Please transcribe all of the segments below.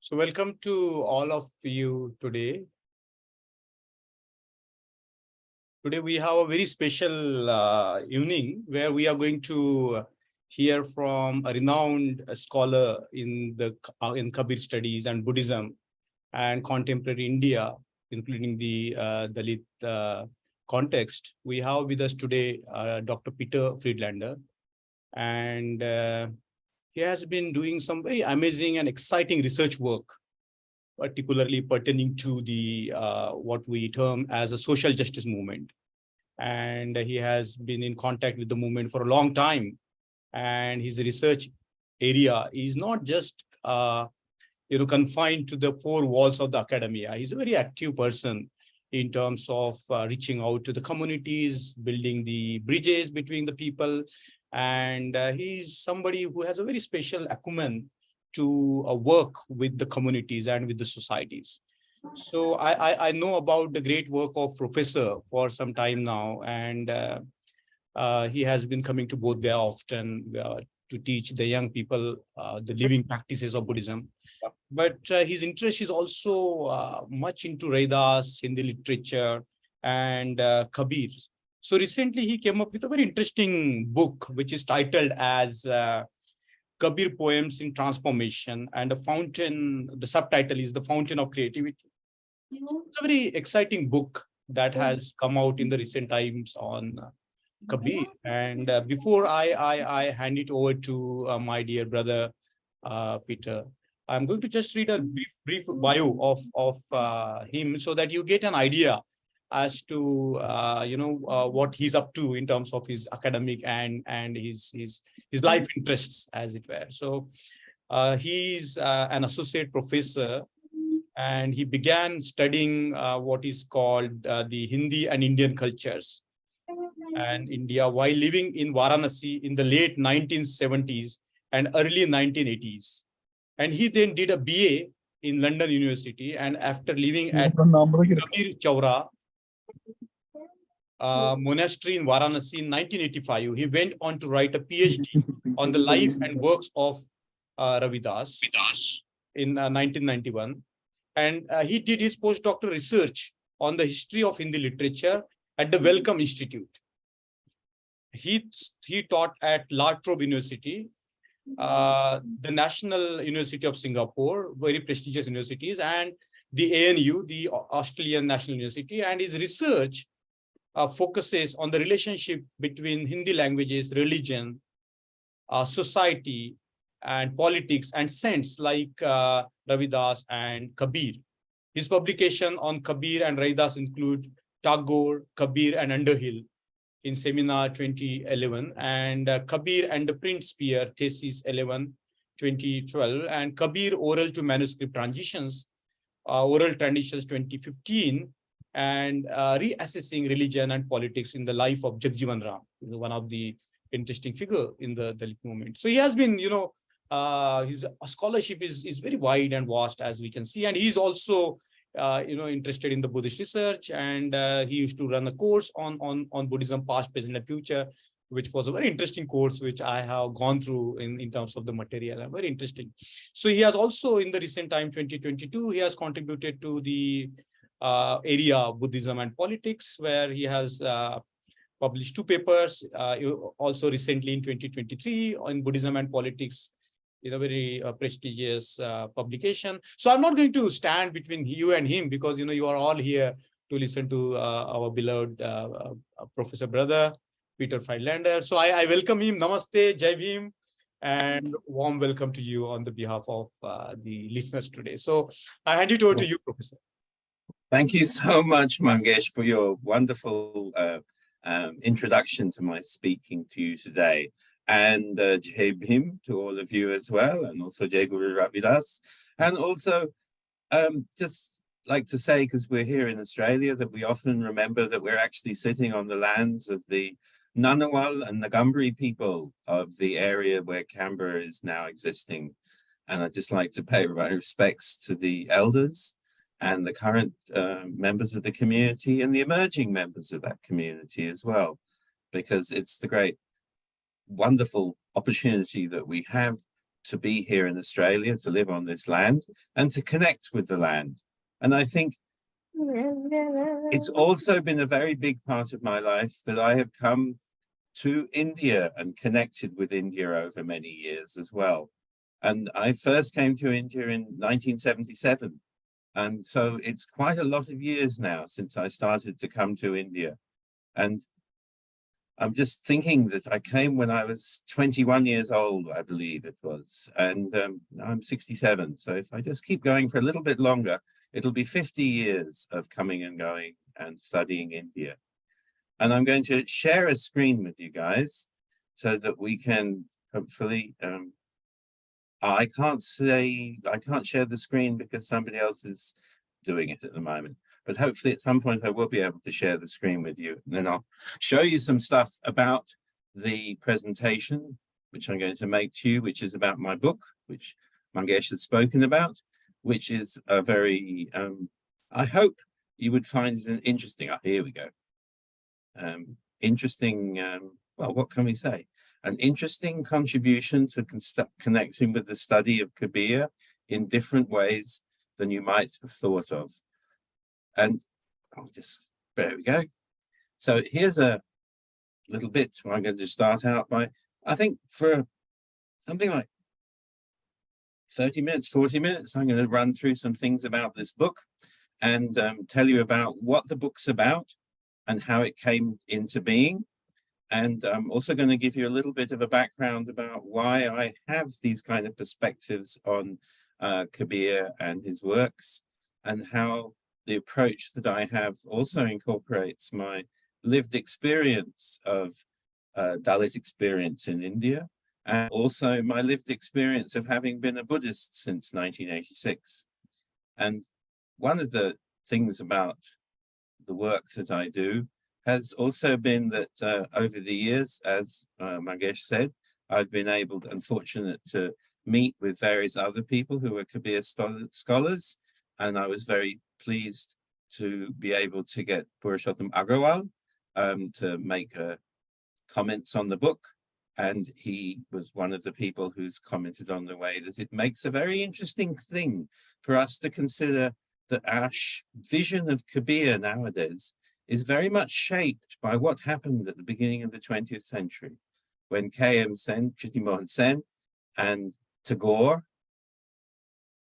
So welcome to all of you today. Today we have a very special evening where we are going to hear from a renowned scholar in Kabir studies and Buddhism and contemporary India, including the Dalit context. We have with us today Dr. Peter Friedlander, and he has been doing some very amazing and exciting research work, particularly pertaining to the what we term as a social justice movement. And he has been in contact with the movement for a long time. And his research area is not just confined to the four walls of the academia. He's a very active person in terms of reaching out to the communities, building the bridges between the people. And he's somebody who has a very special acumen to work with the communities and with the societies. So I know about the great work of Professor for some time now, and he has been coming to Bodh Gaya often to teach the young people the living practices of Buddhism. But his interest is also much into Vedas, Hindi literature, and Kabir. So recently he came up with a very interesting book, which is titled as Kabir Poems in Transformation, and the subtitle is The Fountain of Creativity. It's a very exciting book that has come out in the recent times on Kabir. And before I hand it over to my dear brother, Peter, I'm going to just read a brief bio of him so that you get an idea as to what he's up to in terms of his academic and his life interests, as it were. So he's an associate professor, and he began studying what is called the Hindi and Indian cultures and India while living in Varanasi in the late 1970s and early 1980s. And he then did a BA in London University, and after living at Kabir Chaura monastery in Varanasi in 1985, he went on to write a PhD on the life and works of Ravidas in 1991. And he did his postdoctoral research on the history of Hindi literature at the Wellcome Institute. He taught at La Trobe University, the National University of Singapore, very prestigious universities, and the ANU, the Australian National University. And his research focuses on the relationship between Hindi languages, religion, society, and politics and saints like Ravidas and Kabir. His publication on Kabir and Ravidas include Tagore, Kabir, and Underhill in Seminar 2011, and Kabir and the Print Sphere, Thesis 11, 2012, and Kabir Oral to Manuscript Transitions, Oral Transitions 2015, and Reassessing Religion and Politics in the Life of Jagjivan Ram, one of the interesting figure in the Dalit movement. So he has been, his scholarship is very wide and vast, as we can see, and he's also interested in the Buddhist research, and he used to run a course on Buddhism past, present, and future, which was a very interesting course which I have gone through in terms of the material, and very interesting. So he has also, in the recent time 2022, he has contributed to the area of Buddhism and politics, where he has published 2 papers, also recently in 2023 on Buddhism and politics, in a very prestigious publication. So I'm not going to stand between you and him, because you are all here to listen to our beloved professor brother Peter Friedlander. So I welcome him. Namaste, Jai Bhim, and warm welcome to you on the behalf of the listeners today. So I hand it over to you, Professor. Thank you so much, Mangesh, for your wonderful introduction to my speaking to you today. And Jai Bhim to all of you as well, and also Jai Guru Ravidas. And also, just like to say, because we're here in Australia, that we often remember that we're actually sitting on the lands of the Ngunnawal and Ngambri people of the area where Canberra is now existing. And I'd just like to pay my respects to the elders and the current members of the community and the emerging members of that community as well, because it's the great wonderful opportunity that we have to be here in Australia, to live on this land, and to connect with the land. And I think it's also been a very big part of my life that I have come to India and connected with India over many years as well. And I first came to India in 1977. And so it's quite a lot of years now since I started to come to India. And I'm just thinking that I came when I was 21 years old, I believe it was. And I'm 67. So if I just keep going for a little bit longer, it'll be 50 years of coming and going and studying India. And I'm going to share a screen with you guys so that we can hopefully, I can't share the screen because somebody else is doing it at the moment. But hopefully at some point I will be able to share the screen with you. And then I'll show you some stuff about the presentation, which I'm going to make to you, which is about my book, which Mangesh has spoken about, which is a very, I hope you would find it an interesting, here we go. Interesting, well, what can we say? An interesting contribution to connecting with the study of Kabir in different ways than you might have thought of. And I'll just, there we go. So here's a little bit. I'm going to start out by, I think for something like 30 minutes, 40 minutes, I'm going to run through some things about this book and tell you about what the book's about and how it came into being. And I'm also going to give you a little bit of a background about why I have these kind of perspectives on Kabir and his works, and how the approach that I have also incorporates my lived experience of Dalit experience in India, and also my lived experience of having been a Buddhist since 1986. And one of the things about the work that I do has also been that over the years, as Mangesh said, I've been able and fortunate to meet with various other people who are Kabir scholars. And I was very pleased to be able to get Purushottam Agrawal to make comments on the book. And he was one of the people who's commented on the way that it makes a very interesting thing for us to consider that our vision of Kabir nowadays is very much shaped by what happened at the beginning of the 20th century, when K.M. Sen, Kriti Mohan Sen, and Tagore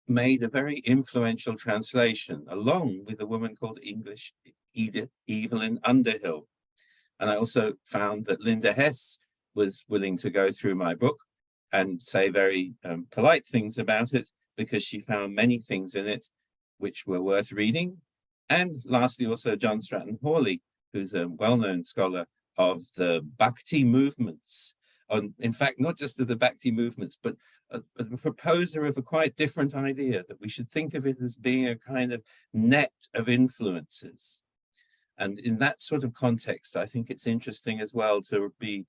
made a very influential translation, along with a woman called Evelyn Underhill. And I also found that Linda Hess was willing to go through my book and say very polite things about it, because she found many things in it which were worth reading. And lastly, also John Stratton Hawley, who's a well-known scholar of the Bhakti movements. In fact, not just of the Bhakti movements, but a proposer of a quite different idea, that we should think of it as being a kind of net of influences. And in that sort of context, I think it's interesting as well to be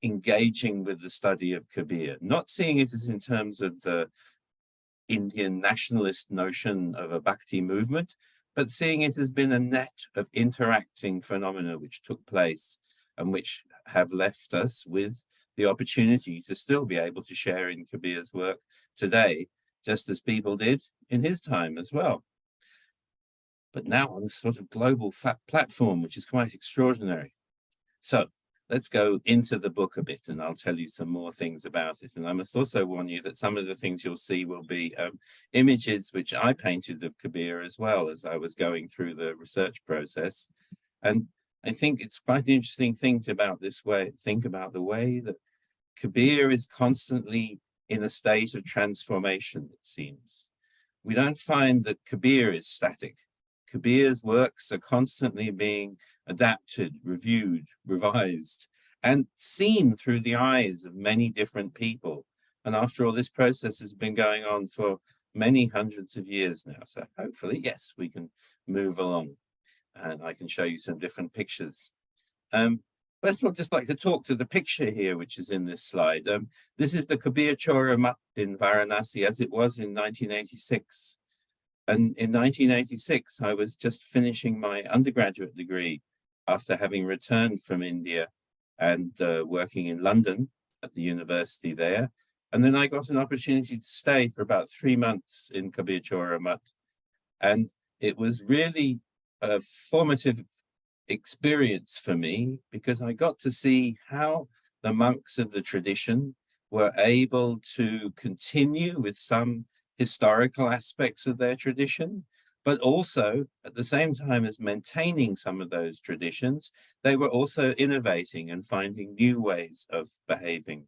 engaging with the study of Kabir, not seeing it as in terms of the Indian nationalist notion of a Bhakti movement, but seeing it as been a net of interacting phenomena which took place and which have left us with the opportunity to still be able to share in Kabir's work today, just as people did in his time as well. But now on a sort of global platform, which is quite extraordinary. So let's go into the book a bit, and I'll tell you some more things about it. And I must also warn you that some of the things you'll see will be images which I painted of Kabir as well as I was going through the research process. And I think it's quite an interesting thing think about the way that Kabir is constantly in a state of transformation, it seems. We don't find that Kabir is static. Kabir's works are constantly being adapted, reviewed, revised, and seen through the eyes of many different people. And after all, this process has been going on for many hundreds of years now. So hopefully, yes, we can move along. And I can show you some different pictures. First of all, I'd just like to talk to the picture here, which is in this slide. This is the Kabir Chora Mat in Varanasi, as it was in 1986. And in 1986, I was just finishing my undergraduate degree after having returned from India and working in London at the university there. And then I got an opportunity to stay for about 3 months in Kabir Chora Mutt. And it was really a formative experience for me because I got to see how the monks of the tradition were able to continue with some historical aspects of their tradition, but also at the same time as maintaining some of those traditions, they were also innovating and finding new ways of behaving.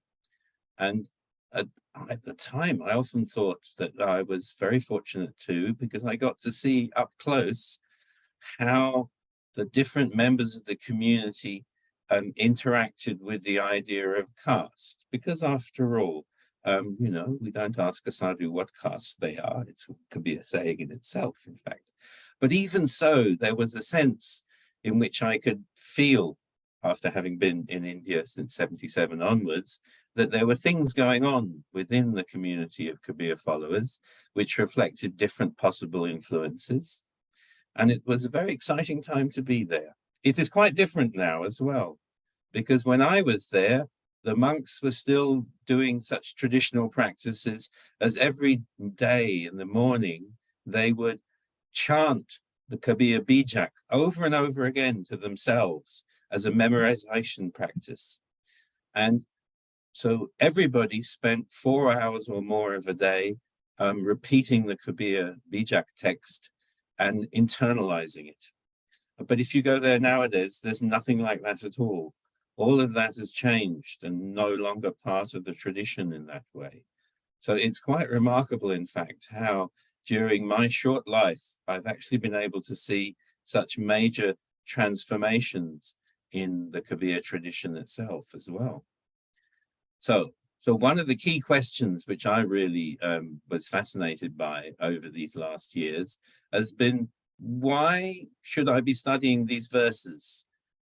And at the time, I often thought that I was very fortunate too, because I got to see up close how the different members of the community interacted with the idea of caste. Because after all, you know, we don't ask a sadhu what caste they are. It could be a saying in itself, in fact. But even so, there was a sense in which I could feel, after having been in India since 77 onwards, that there were things going on within the community of Kabir followers which reflected different possible influences. And it was a very exciting time to be there. It is quite different now as well, because when I was there, the monks were still doing such traditional practices as every day in the morning, they would chant the Kabir Bijak over and over again to themselves as a memorization practice. And so everybody spent 4 hours or more of a day repeating the Kabir Bijak text and internalizing it. But if you go there nowadays, there's nothing like that at all. All of that has changed and no longer part of the tradition in that way. So it's quite remarkable, in fact, how during my short life, I've actually been able to see such major transformations in the Kabir tradition itself as well. So one of the key questions which I really was fascinated by over these last years has been, why should I be studying these verses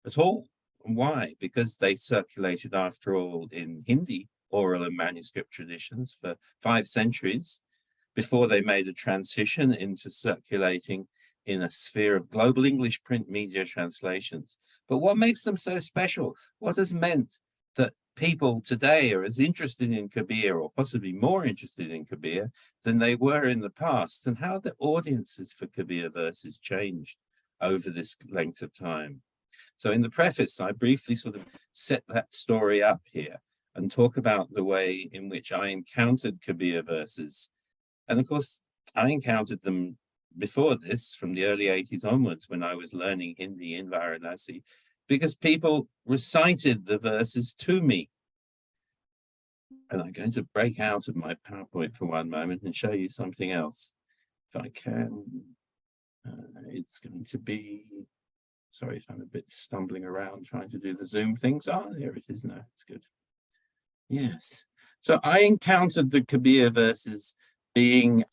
at all? Why? Because they circulated, after all, in Hindi oral and manuscript traditions for 5 centuries before they made a transition into circulating in a sphere of global English print media translations. But what makes them so special? What has meant that people today are as interested in Kabir, or possibly more interested in Kabir, than they were in the past, and how the audiences for Kabir verses changed over this length of time? So in the preface, I briefly sort of set that story up here and talk about the way in which I encountered Kabir verses. And of course, I encountered them before this, from the early 80s onwards, when I was learning Hindi in Varanasi, because people recited the verses to me. And I'm going to break out of my PowerPoint for one moment and show you something else. If I can, it's going to be, sorry if I'm a bit stumbling around trying to do the Zoom things. Ah, there it is now, it's good. Yes, so I encountered the Kabir verses being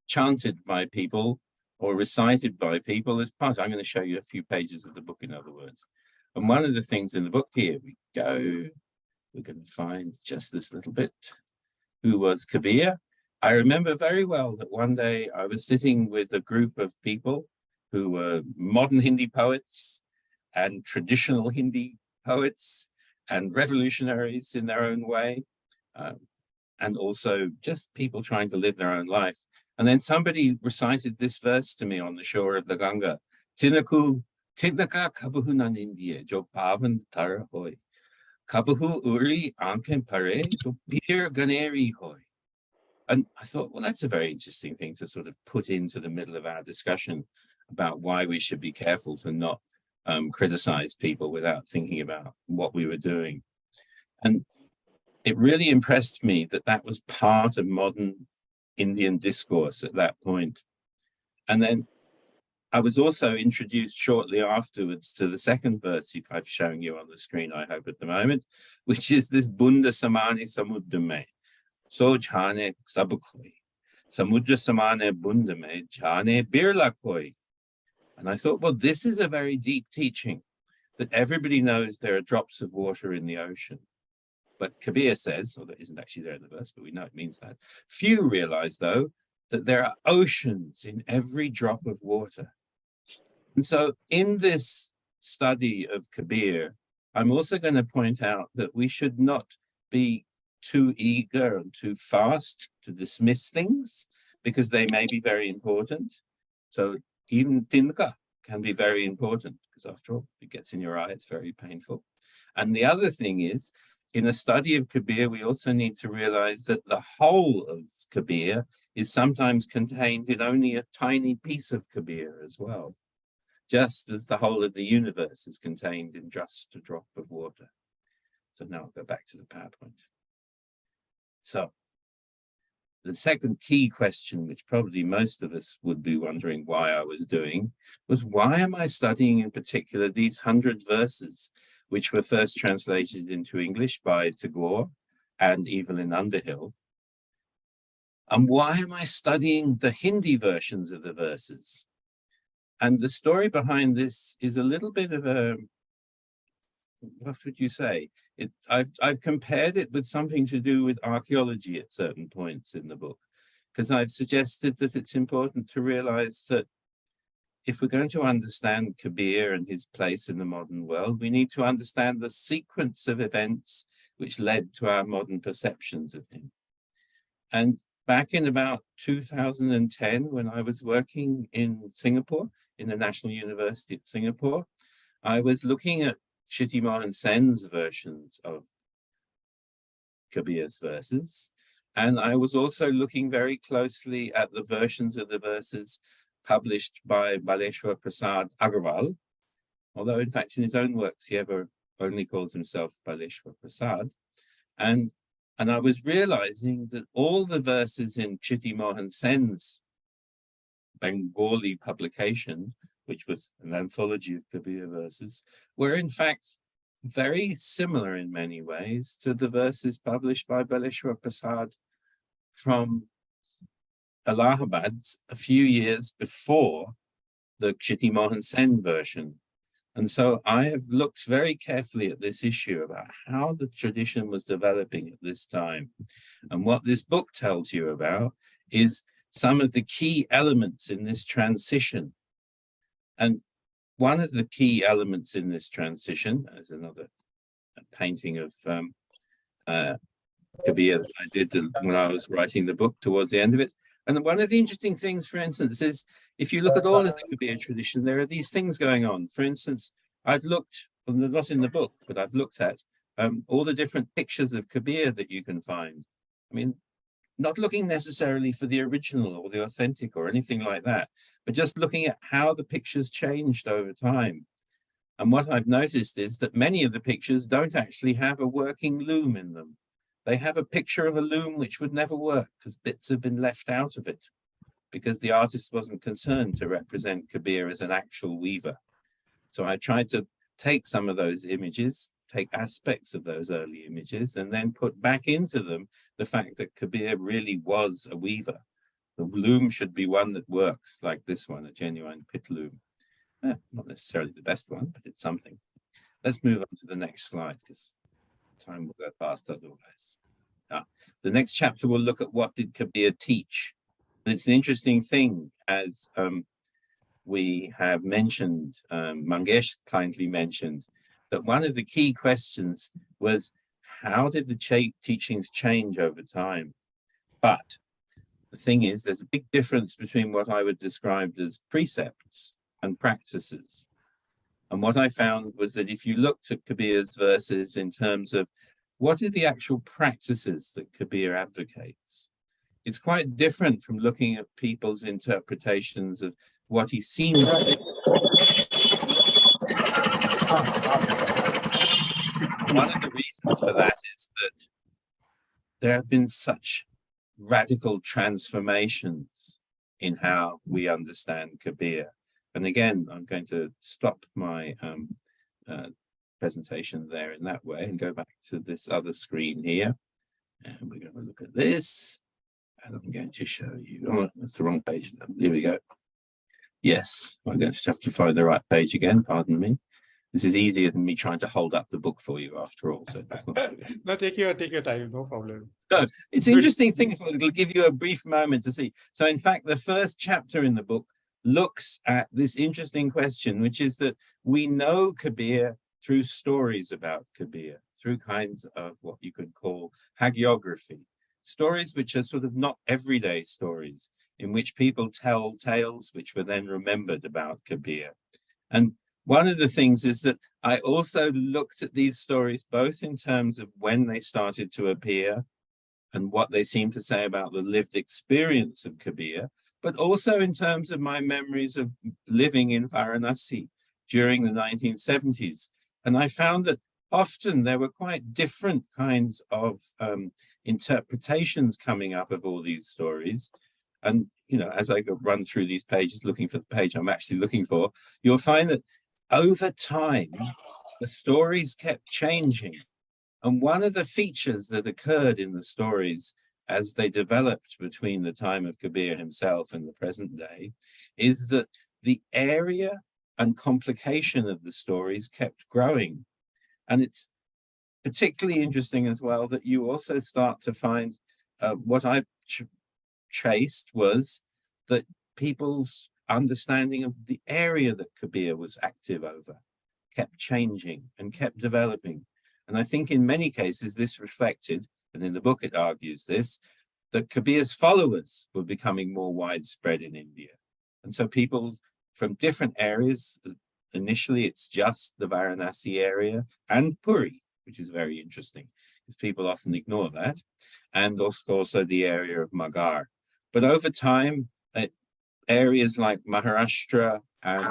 chanted by people or recited by people as part. I'm going to show you a few pages of the book, in other words. And one of the things in the book, here we go, we're going to find just this little bit. Who was Kabir? I remember very well that one day I was sitting with a group of people who were modern Hindi poets and traditional Hindi poets and revolutionaries in their own way, and also just people trying to live their own life. And then somebody recited this verse to me on the shore of the Ganga. Tinaka kabahu nanindye jo pavan tara hoy. Kabahu uri anken pare to pir ganeri hoy. And I thought, well, that's a very interesting thing to sort of put into the middle of our discussion about why we should be careful to not criticize people without thinking about what we were doing. And it really impressed me that that was part of modern Indian discourse at that point. And then I was also introduced shortly afterwards to the second verse I'm showing you on the screen, I hope at the moment, which is this Bunda Samane Samudra Me, So Jhane Sabukoi, Samudra Samane Bunda Me, Jhane Birla Koi. And I thought, well, this is a very deep teaching, that everybody knows there are drops of water in the ocean. But Kabir says, or that isn't actually there in the verse, but we know it means that. Few realize, though, that there are oceans in every drop of water. And so in this study of Kabir, I'm also going to point out that we should not be too eager and too fast to dismiss things because they may be very important. So even tinka can be very important because after all, it gets in your eye, it's very painful. And the other thing is, in a study of Kabir, we also need to realize that the whole of Kabir is sometimes contained in only a tiny piece of Kabir as well, just as the whole of the universe is contained in just a drop of water. So now I'll go back to the PowerPoint. So the second key question, which probably most of us would be wondering why I was doing, was why am I studying in particular these 100 verses, which were first translated into English by Tagore and Evelyn Underhill? And why am I studying the Hindi versions of the verses? And the story behind this is a little bit of a, what would you say? I've compared it with something to do with archaeology at certain points in the book, because I've suggested that it's important to realize that if we're going to understand Kabir and his place in the modern world, we need to understand the sequence of events which led to our modern perceptions of him. And back in about 2010, when I was working in Singapore, in the National University of Singapore, I was looking at Chitty Mohan Sen's versions of Kabir's verses. And I was also looking very closely at the versions of the verses published by Baleshwar Prasad Agarwal, although in fact in his own works he ever only called himself Baleshwar Prasad. And I was realizing that all the verses in Chitty Mohan Sen's Bengali publication, which was an anthology of Kabir verses, were in fact very similar in many ways to the verses published by Baleshwar Prasad from Allahabad a few years before the Chitty Mohan Sen version. And so I have looked very carefully at this issue about how the tradition was developing at this time. And what this book tells you about is some of the key elements in this transition. And one of the key elements in this transition, as another painting of Kabir that I did when I was writing the book towards the end of it. And one of the interesting things, for instance, is if you look at all of the Kabir tradition, there are these things going on. For instance, I've looked, not in the book, but I've looked at all the different pictures of Kabir that you can find. I mean, not looking necessarily for the original or the authentic or anything like that, but just looking at how the pictures changed over time. And what I've noticed is that many of the pictures don't actually have a working loom in them. They have a picture of a loom which would never work because bits have been left out of it because the artist wasn't concerned to represent Kabir as an actual weaver. So I tried to take some of those images, take aspects of those early images, and then put back into them the fact that Kabir really was a weaver. The loom should be one that works, like this one, a genuine pit loom. Not necessarily the best one, but it's something. Let's move on to the next slide because time will go past otherwise. The next chapter will look at what did Kabir teach. And it's an interesting thing, as we have mentioned, Mangesh kindly mentioned, that one of the key questions was how did the teachings change over time? But the thing is, there's a big difference between what I would describe as precepts and practices. And what I found was that if you looked at Kabir's verses in terms of what are the actual practices that Kabir advocates, it's quite different from looking at people's interpretations of what he seems to be. One of the reasons for that is that there have been such radical transformations in how we understand Kabir. And again, I'm going to stop my presentation there in that way and go back to this other screen here. And we're going to look at this. And I'm going to show you, oh, that's the wrong page. Here we go. Yes, I'm going to have to find the right page again, pardon me. This is easier than me trying to hold up the book for you after all. So no, take your time, no problem. So it's interesting things, it'll give you a brief moment to see. So in fact, the first chapter in the book looks at this interesting question, which is that we know Kabir through stories about Kabir. through kinds of what you could call hagiography, stories which are sort of not everyday stories, in which people tell tales which were then remembered about Kabir. And one of the things is that I also looked at these stories both in terms of when they started to appear and what they seem to say about the lived experience of Kabir, but also in terms of my memories of living in Varanasi during the 1970s. And I found that often there were quite different kinds of interpretations coming up of all these stories. And, you know, as I run through these pages, looking for the page I'm actually looking for, you'll find that over time, the stories kept changing. And one of the features that occurred in the stories as they developed between the time of Kabir himself and the present day is that the area and complication of the stories kept growing. And it's particularly interesting as well that you also start to find what I traced was that people's understanding of the area that Kabir was active over kept changing and kept developing. And I think in many cases this reflected, and in the book it argues this, that Kabir's followers were becoming more widespread in India. And so people from different areas, initially it's just the Varanasi area and Puri, which is very interesting, because people often ignore that, and also the area of Magar. But over time, areas like Maharashtra and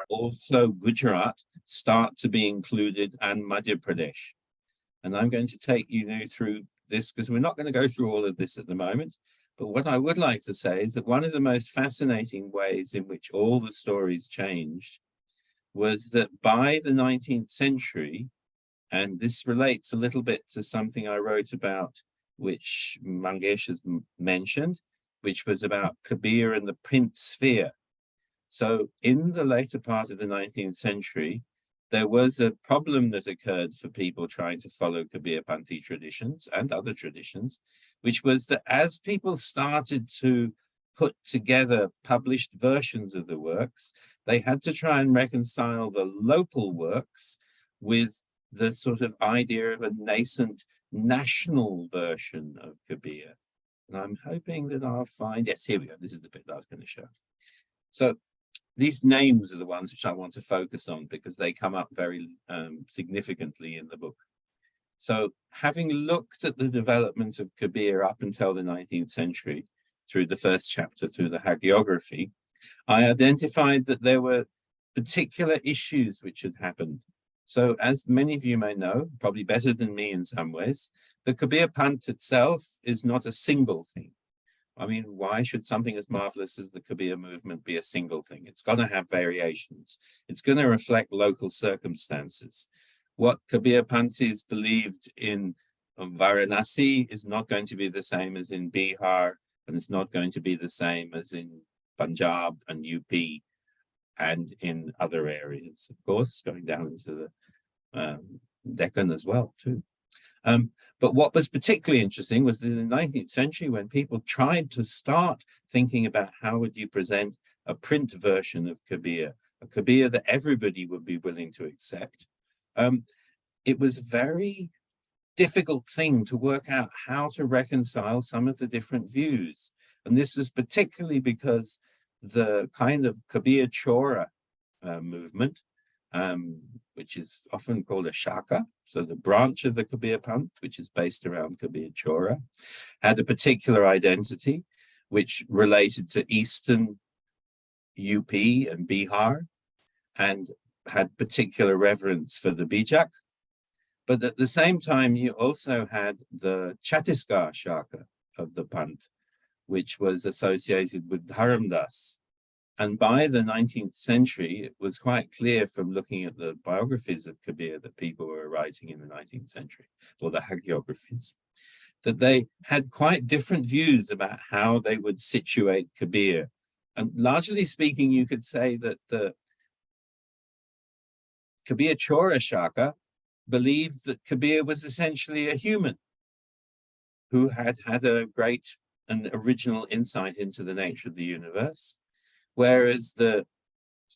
also Gujarat start to be included, and Madhya Pradesh. And I'm going to take you through this because we're not going to go through all of this at the moment. But what I would like to say is that one of the most fascinating ways in which all the stories changed was that by the 19th century, and this relates a little bit to something I wrote about, which Mangesh has mentioned, which was about Kabir and the print sphere. So in the later part of the 19th century, there was a problem that occurred for people trying to follow Kabir Panthi traditions and other traditions, which was that as people started to put together published versions of the works, they had to try and reconcile the local works with the sort of idea of a nascent national version of Kabir. And I'm hoping that I'll find, yes, here we go. This is the bit that I was going to show. So these names are the ones which I want to focus on because they come up very significantly in the book. So having looked at the development of Kabir up until the 19th century, through the first chapter, through the hagiography, I identified that there were particular issues which had happened. So as many of you may know, probably better than me in some ways, the Kabir Panth itself is not a single thing. I mean, why should something as marvelous as the Kabir movement be a single thing? It's going to have variations. It's going to reflect local circumstances. What Kabir Panthis believed in Varanasi is not going to be the same as in Bihar, and it's not going to be the same as in Punjab and UP and in other areas, of course, going down into the Deccan as well, too. But what was particularly interesting was that in the 19th century, when people tried to start thinking about how would you present a print version of Kabir, a Kabir that everybody would be willing to accept, it was a very difficult thing to work out how to reconcile some of the different views. And this is particularly because the kind of Kabir Chora movement, which is often called a Shaka, so the branch of the Kabir Panth, which is based around Kabir Chora, had a particular identity which related to Eastern UP and Bihar and had particular reverence for the Bijak. But at the same time, you also had the Chhattisgarh Shaka of the Panth, which was associated with Dharamdas. And by the 19th century, it was quite clear from looking at the biographies of Kabir that people were writing in the 19th century, or the hagiographies, that they had quite different views about how they would situate Kabir. And largely speaking, you could say that the Kabir Chora Shaka believed that Kabir was essentially a human who had had a great and original insight into the nature of the universe, whereas the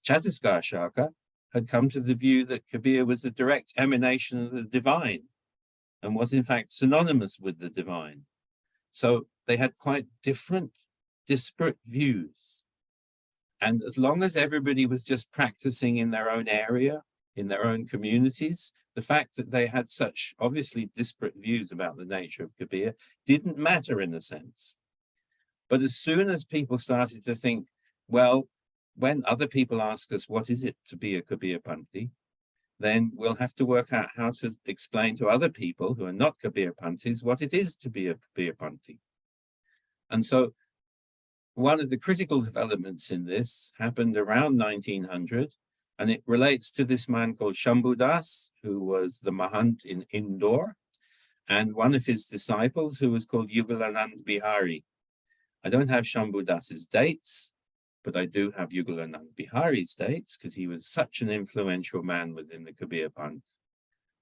Chhattisgarh Shaka had come to the view that Kabir was a direct emanation of the divine and was in fact synonymous with the divine. So they had quite different, disparate views. And as long as everybody was just practicing in their own area, in their own communities, the fact that they had such obviously disparate views about the nature of Kabir didn't matter in a sense. But as soon as people started to think, well, when other people ask us, what is it to be a Kabirpanthi, then we'll have to work out how to explain to other people who are not Kabirpanthis what it is to be a Kabirpanthi. And so one of the critical developments in this happened around 1900, and it relates to this man called Shambhu Das, who was the Mahant in Indore, and one of his disciples who was called Yugalanand Bihari. I don't have Shambhu Das's dates, but I do have Yugalanand Bihari's dates because he was such an influential man within the Kabir Panth.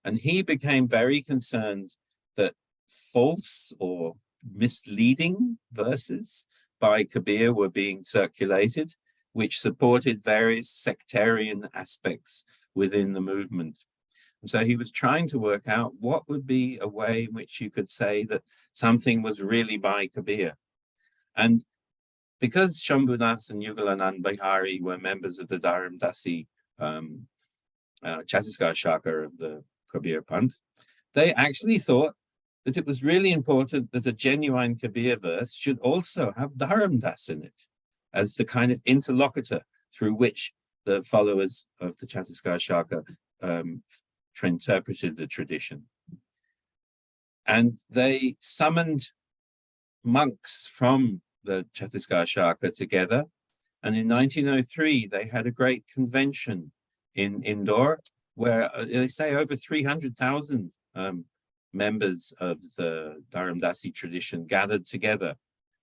And he became very concerned that false or misleading verses by Kabir were being circulated, which supported various sectarian aspects within the movement. And so he was trying to work out what would be a way in which you could say that something was really by Kabir. And because Shambhu Das and Yugalanand Bihari were members of the Dharamdasi Chhattisgarh Shaka of the Kabir Panth, they actually thought that it was really important that a genuine Kabir verse should also have Dharamdas in it as the kind of interlocutor through which the followers of the Chhattisgarh Shaka interpreted the tradition. And they summoned monks from the Chhattisgarh Shaka together. And in 1903, they had a great convention in Indore where they say over 300,000 members of the Dharamdasi tradition gathered together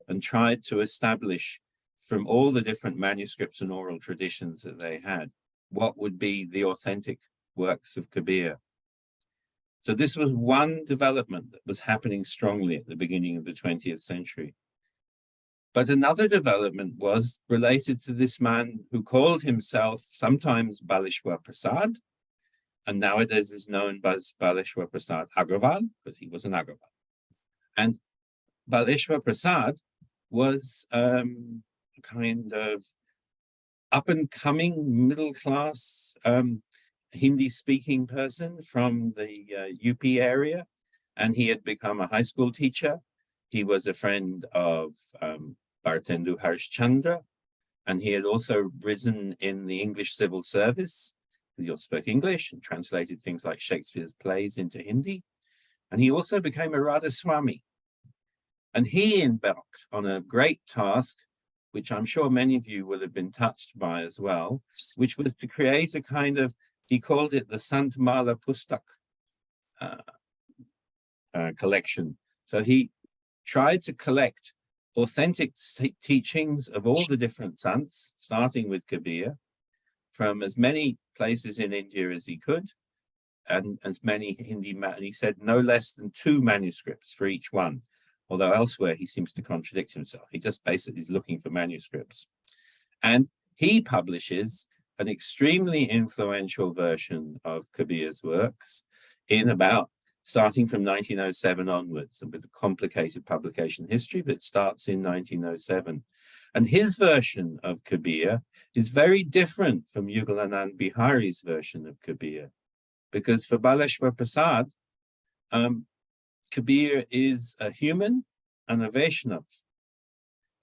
and tried to establish from all the different manuscripts and oral traditions that they had, what would be the authentic works of Kabir. So this was one development that was happening strongly at the beginning of the 20th century. But another development was related to this man who called himself sometimes Baleshwar Prasad, and nowadays is known as Baleshwar Prasad Agrawal, because he was an Agrawal. And Baleshwar Prasad was a kind of up-and-coming middle-class Hindi-speaking person from the UP area, and he had become a high school teacher. He was a friend of Bhartendu Harishchandra, and he had also risen in the English civil service. He also spoke English and translated things like Shakespeare's plays into Hindi. And he also became a Radhaswami. And he embarked on a great task, which I'm sure many of you will have been touched by as well, which was to create a kind of, he called it the Sant Mala Pustak collection. So he tried to collect authentic teachings of all the different sants, starting with Kabir, from as many places in India as he could, and as many Hindi, and he said no less than 2 manuscripts for each one, although elsewhere he seems to contradict himself. He just basically is looking for manuscripts. And he publishes an extremely influential version of Kabir's works in about, starting from 1907 onwards, and with a complicated publication history, but it starts in 1907. And his version of Kabir is very different from Yugalanand Bihari's version of Kabir, because for Baleshwar Prasad, Kabir is a human and a Vaishnav.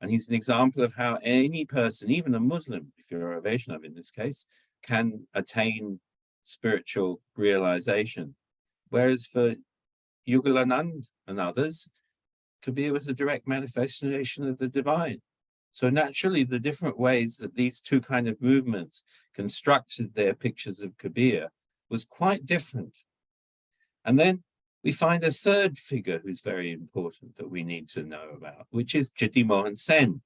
And he's an example of how any person, even a Muslim, if you're a Vaishnav in this case, can attain spiritual realization. Whereas for Yugalanand and others, Kabir was a direct manifestation of the divine. So naturally, the different ways that these two kind of movements constructed their pictures of Kabir was quite different. And then we find a third figure who's very important that we need to know about, which is Chitty Mohan Sen.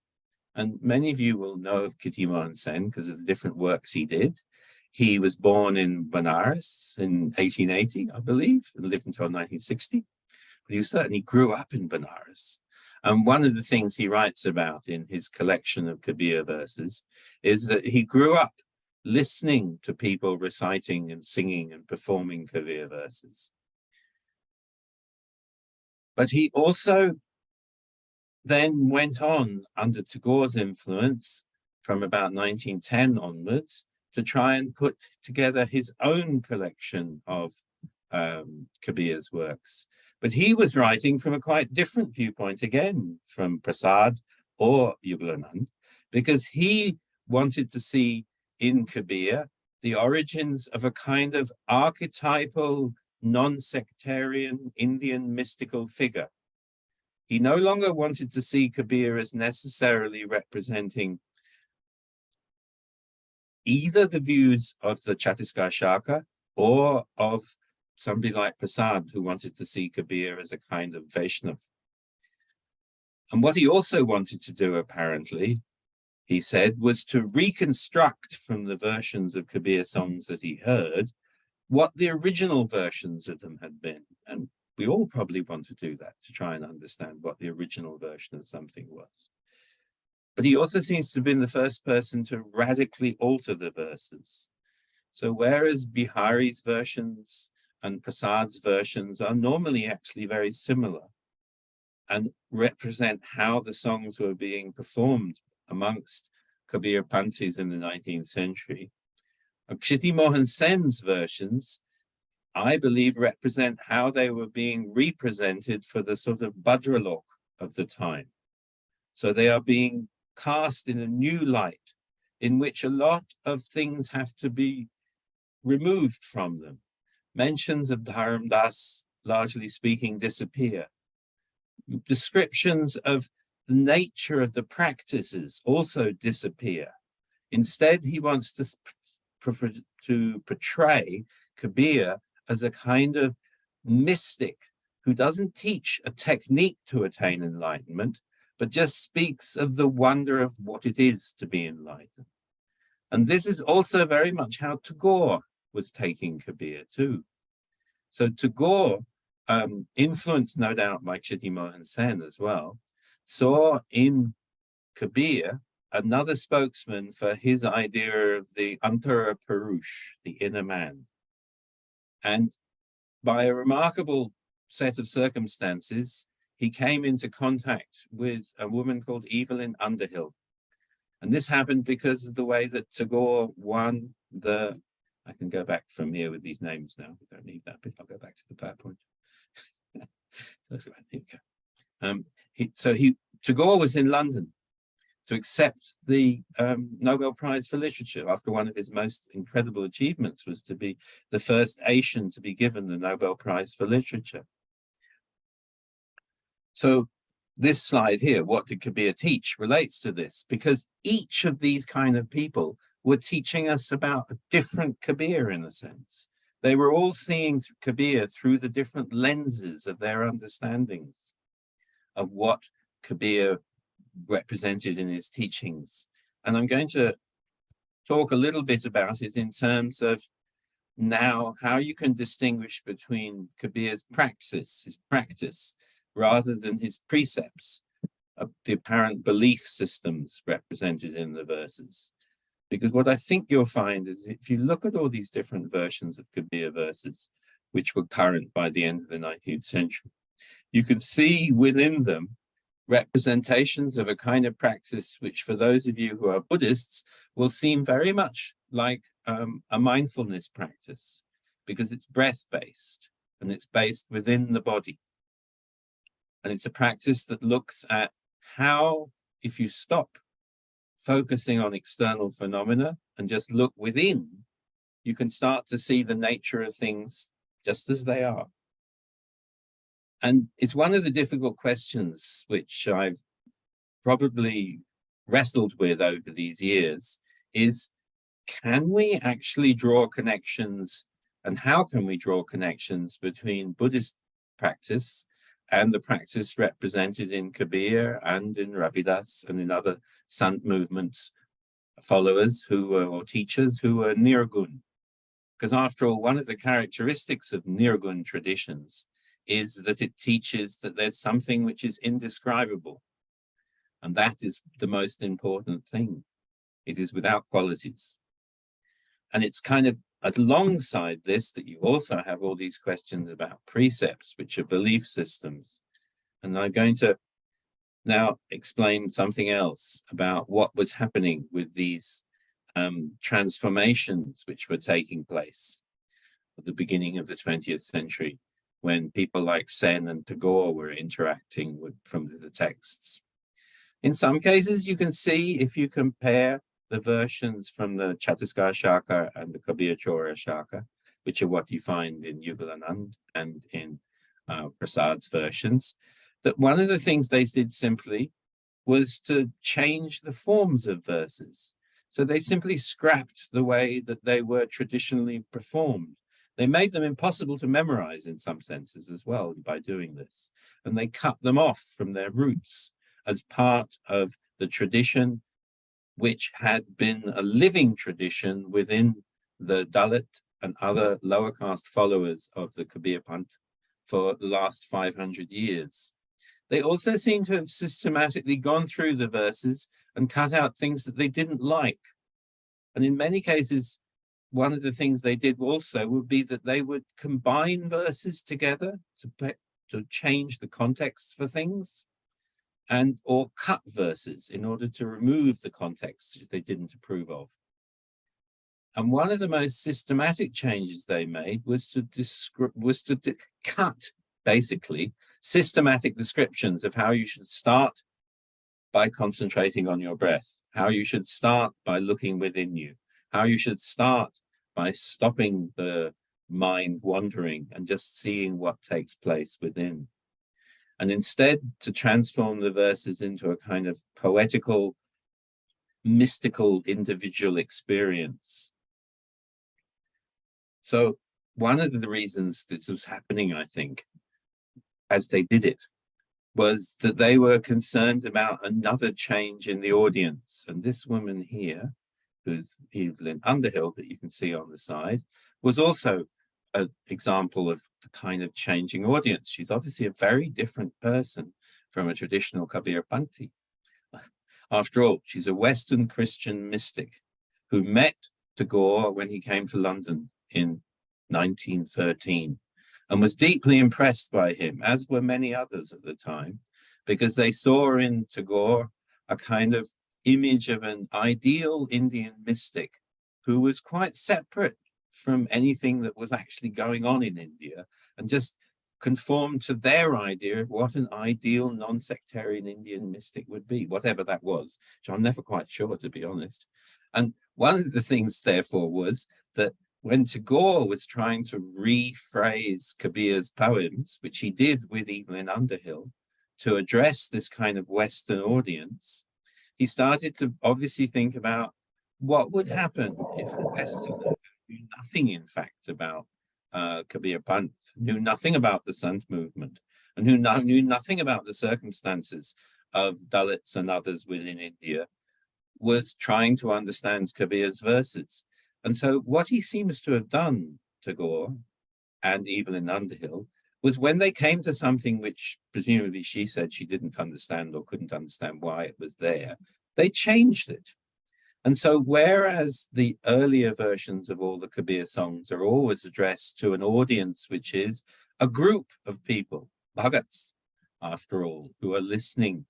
And many of you will know of Chitty Mohan Sen because of the different works he did. He was born in Benares in 1880, I believe, and lived until 1960. But he certainly grew up in Benares. And one of the things he writes about in his collection of Kabir verses is that he grew up listening to people reciting and singing and performing Kabir verses. But he also then went on under Tagore's influence from about 1910 onwards to try and put together his own collection of Kabir's works. But he was writing from a quite different viewpoint again from Prasad or Yugalanand, because he wanted to see in Kabir the origins of a kind of archetypal, non-sectarian Indian mystical figure. He no longer wanted to see Kabir as necessarily representing either the views of the Chhattisgarh Shaka or of somebody like Prasad, who wanted to see Kabir as a kind of Vaishnav. And what he also wanted to do, apparently, he said, was to reconstruct from the versions of Kabir songs that he heard what the original versions of them had been. And we all probably want to do that, to try and understand what the original version of something was. But he also seems to have been the first person to radically alter the verses. So whereas Bihari's versions and Prasad's versions are normally actually very similar and represent how the songs were being performed amongst Kabir Panthis in the 19th century, Kshiti Mohan Sen's versions, I believe, represent how they were being represented for the sort of Bhadralok of the time. So they are being cast in a new light in which a lot of things have to be removed from them. Mentions of Dharam Das, largely speaking, disappear. Descriptions of the nature of the practices also disappear. Instead, he wants to portray Kabir as a kind of mystic who doesn't teach a technique to attain enlightenment, but just speaks of the wonder of what it is to be enlightened. And this is also very much how Tagore was taking Kabir too. So Tagore, influenced no doubt by Kshiti Mohan Sen as well, saw in Kabir another spokesman for his idea of the Antara Purush, the inner man. And by a remarkable set of circumstances, he came into contact with a woman called Evelyn Underhill. And this happened because of the way that Tagore won the, I can go back from here with these names now, we don't need that bit, I'll go back to the PowerPoint. Here we go. Tagore was in London to accept the Nobel Prize for Literature after one of his most incredible achievements was to be the first Asian to be given the Nobel Prize for Literature. So this slide here, what did Kabir teach, relates to this, because each of these kind of people were teaching us about a different Kabir in a sense. They were all seeing Kabir through the different lenses of their understandings of what Kabir represented in his teachings. And I'm going to talk a little bit about it in terms of now how you can distinguish between Kabir's praxis, his practice, rather than his precepts, the apparent belief systems represented in the verses. Because what I think you'll find is if you look at all these different versions of Kabir verses, which were current by the end of the 19th century, you can see within them representations of a kind of practice which for those of you who are Buddhists will seem very much like a mindfulness practice, because it's breath-based and it's based within the body. And it's a practice that looks at how, if you stop focusing on external phenomena and just look within, you can start to see the nature of things just as they are. And it's one of the difficult questions which I've probably wrestled with over these years is, can we actually draw connections, and how can we draw connections between Buddhist practice and the practice represented in Kabir and in Ravidas and in other Sant movements followers who were, or teachers who were nirgun? Because after all, one of the characteristics of nirgun traditions is that it teaches that there's something which is indescribable. And that is the most important thing. It is without qualities. And it's kind of alongside this that you also have all these questions about precepts, which are belief systems. And I'm going to now explain something else about what was happening with these transformations which were taking place at the beginning of the 20th century, when people like Sen and Tagore were interacting from the texts. In some cases, you can see, if you compare the versions from the Chhattisgarh Shaka and the Kabir Chora Shaka, which are what you find in Yugalanand and in Prasad's versions, that one of the things they did simply was to change the forms of verses. So they simply scrapped the way that they were traditionally performed. They made them impossible to memorize in some senses as well by doing this. And they cut them off from their roots as part of the tradition, which had been a living tradition within the Dalit and other lower caste followers of the Kabir Panth for the last 500 years. They also seem to have systematically gone through the verses and cut out things that they didn't like. And in many cases, one of the things they did also would be that they would combine verses together to change the context for things, and or cut verses in order to remove the context they didn't approve of. And one of the most systematic changes they made was to cut, basically, systematic descriptions of how you should start by concentrating on your breath, how you should start by looking within you, how you should start by stopping the mind wandering and just seeing what takes place within. And instead, to transform the verses into a kind of poetical, mystical, individual experience. So one of the reasons this was happening, I think, as they did it, was that they were concerned about another change in the audience. And this woman here, who's Evelyn Underhill, that you can see on the side, was also an example of the kind of changing audience. She's obviously a very different person from a traditional Kabir Panthi. After all, she's a Western Christian mystic who met Tagore when he came to London in 1913 and was deeply impressed by him, as were many others at the time, because they saw in Tagore a kind of image of an ideal Indian mystic who was quite separate from anything that was actually going on in India and just conformed to their idea of what an ideal non-sectarian Indian mystic would be, whatever that was, which I'm never quite sure, to be honest. And one of the things, therefore, was that when Tagore was trying to rephrase Kabir's poems, which he did with Evelyn Underhill, to address this kind of Western audience, he started to obviously think about what would happen if a Westerner knew nothing, in fact, about Kabir Panth, knew nothing about the Sant movement, and who knew nothing about the circumstances of Dalits and others within India, was trying to understand Kabir's verses. And so what he seems to have done, Tagore and Evelyn Underhill, was when they came to something which presumably she said she didn't understand or couldn't understand why it was there, they changed it. And so whereas the earlier versions of all the Kabir songs are always addressed to an audience, which is a group of people, bhagats, after all, who are listening,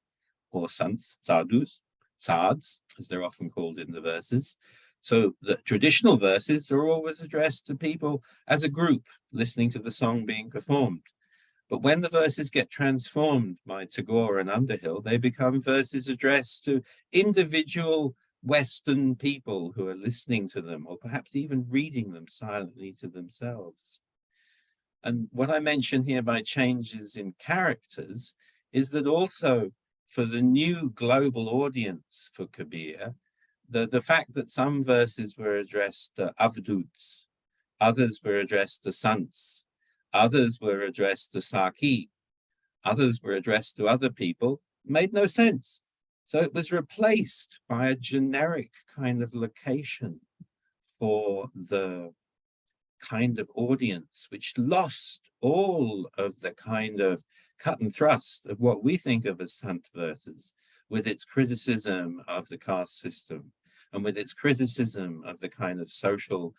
or sants, sadhus, sads, as they're often called in the verses. So the traditional verses are always addressed to people as a group listening to the song being performed. But when the verses get transformed by Tagore and Underhill, they become verses addressed to individual Western people who are listening to them, or perhaps even reading them silently to themselves. And what I mention here by changes in characters is that also for the new global audience for Kabir, the fact that some verses were addressed to avduts, others were addressed to sants, others were addressed to Saki, others were addressed to other people, made no sense. So it was replaced by a generic kind of location for the kind of audience, which lost all of the kind of cut and thrust of what we think of as Sant verses, with its criticism of the caste system and with its criticism of the kind of social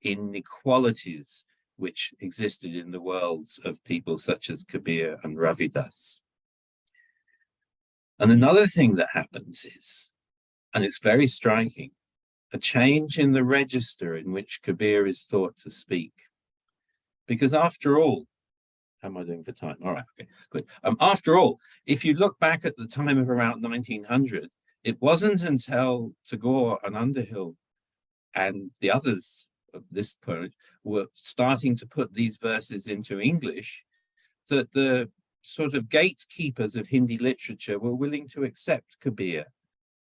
inequalities which existed in the worlds of people such as Kabir and Ravidas. And another thing that happens is, and it's very striking, a change in the register in which Kabir is thought to speak. Because after all, how am I doing for time? All right, okay, good. After all, if you look back at the time of around 1900, it wasn't until Tagore and Underhill and the others of this period were starting to put these verses into English that the sort of gatekeepers of Hindi literature were willing to accept Kabir.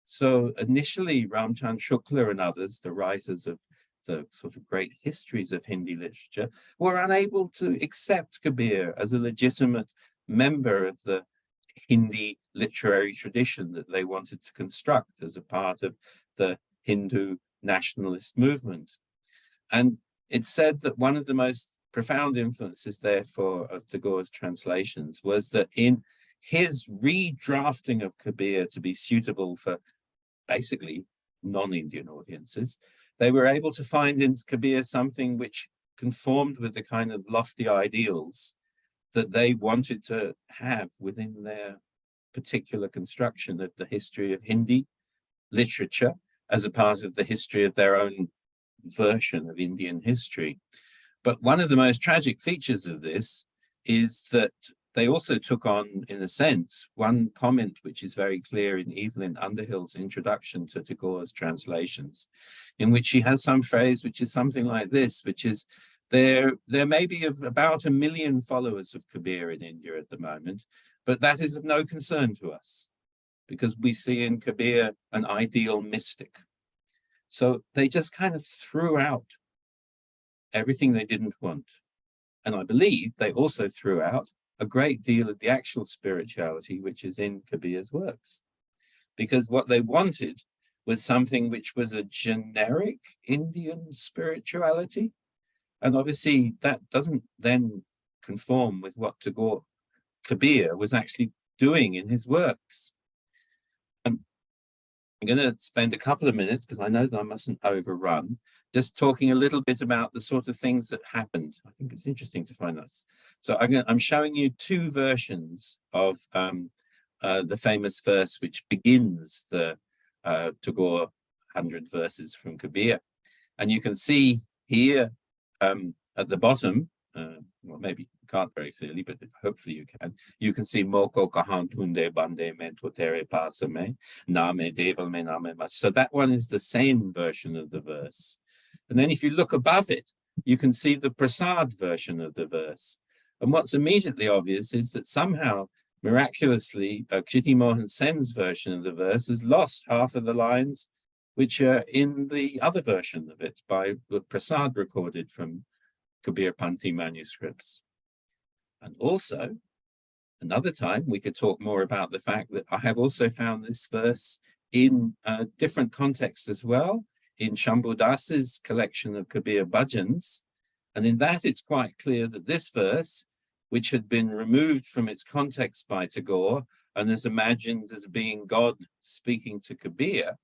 So initially, Ramchand Shukla and others, the writers of the sort of great histories of Hindi literature, were unable to accept Kabir as a legitimate member of the Hindi literary tradition that they wanted to construct as a part of the Hindu nationalist movement. And it's said that one of the most profound influences, therefore, of Tagore's translations was that in his redrafting of Kabir to be suitable for basically non-Indian audiences, they were able to find in Kabir something which conformed with the kind of lofty ideals that they wanted to have within their particular construction of the history of Hindi literature as a part of the history of their own version of Indian history. But one of the most tragic features of this is that they also took on, in a sense, one comment which is very clear in Evelyn Underhill's introduction to Tagore's translations, in which she has some phrase which is something like this, which is, there may be about 1 million followers of Kabir in India at the moment, but that is of no concern to us, because we see in Kabir an ideal mystic. So they just kind of threw out everything they didn't want. And I believe they also threw out a great deal of the actual spirituality which is in Kabir's works. Because what they wanted was something which was a generic Indian spirituality. And obviously that doesn't then conform with what Kabir was actually doing in his works. I'm going to spend a couple of minutes, because I know that I mustn't overrun, just talking a little bit about the sort of things that happened. I think it's interesting to find us. So I'm showing you two versions of the famous verse which begins the Tagore 100 verses from Kabir. And you can see here at the bottom, well, maybe you can't very clearly, but hopefully you can see Moko kahan tunde bande mein to tere paas mein, name deval mein name mach. So that one is the same version of the verse. And then if you look above it, you can see the Prasad version of the verse. And what's immediately obvious is that somehow, miraculously, Kshiti Mohan Sen's version of the verse has lost half of the lines which are in the other version of it by the Prasad recorded from Kabir Panthi manuscripts. And also, another time we could talk more about the fact that I have also found this verse in a different context as well, in Shambhu Das's collection of Kabir bhajans. And in that it's quite clear that this verse, which had been removed from its context by Tagore and is imagined as being God speaking to Kabir,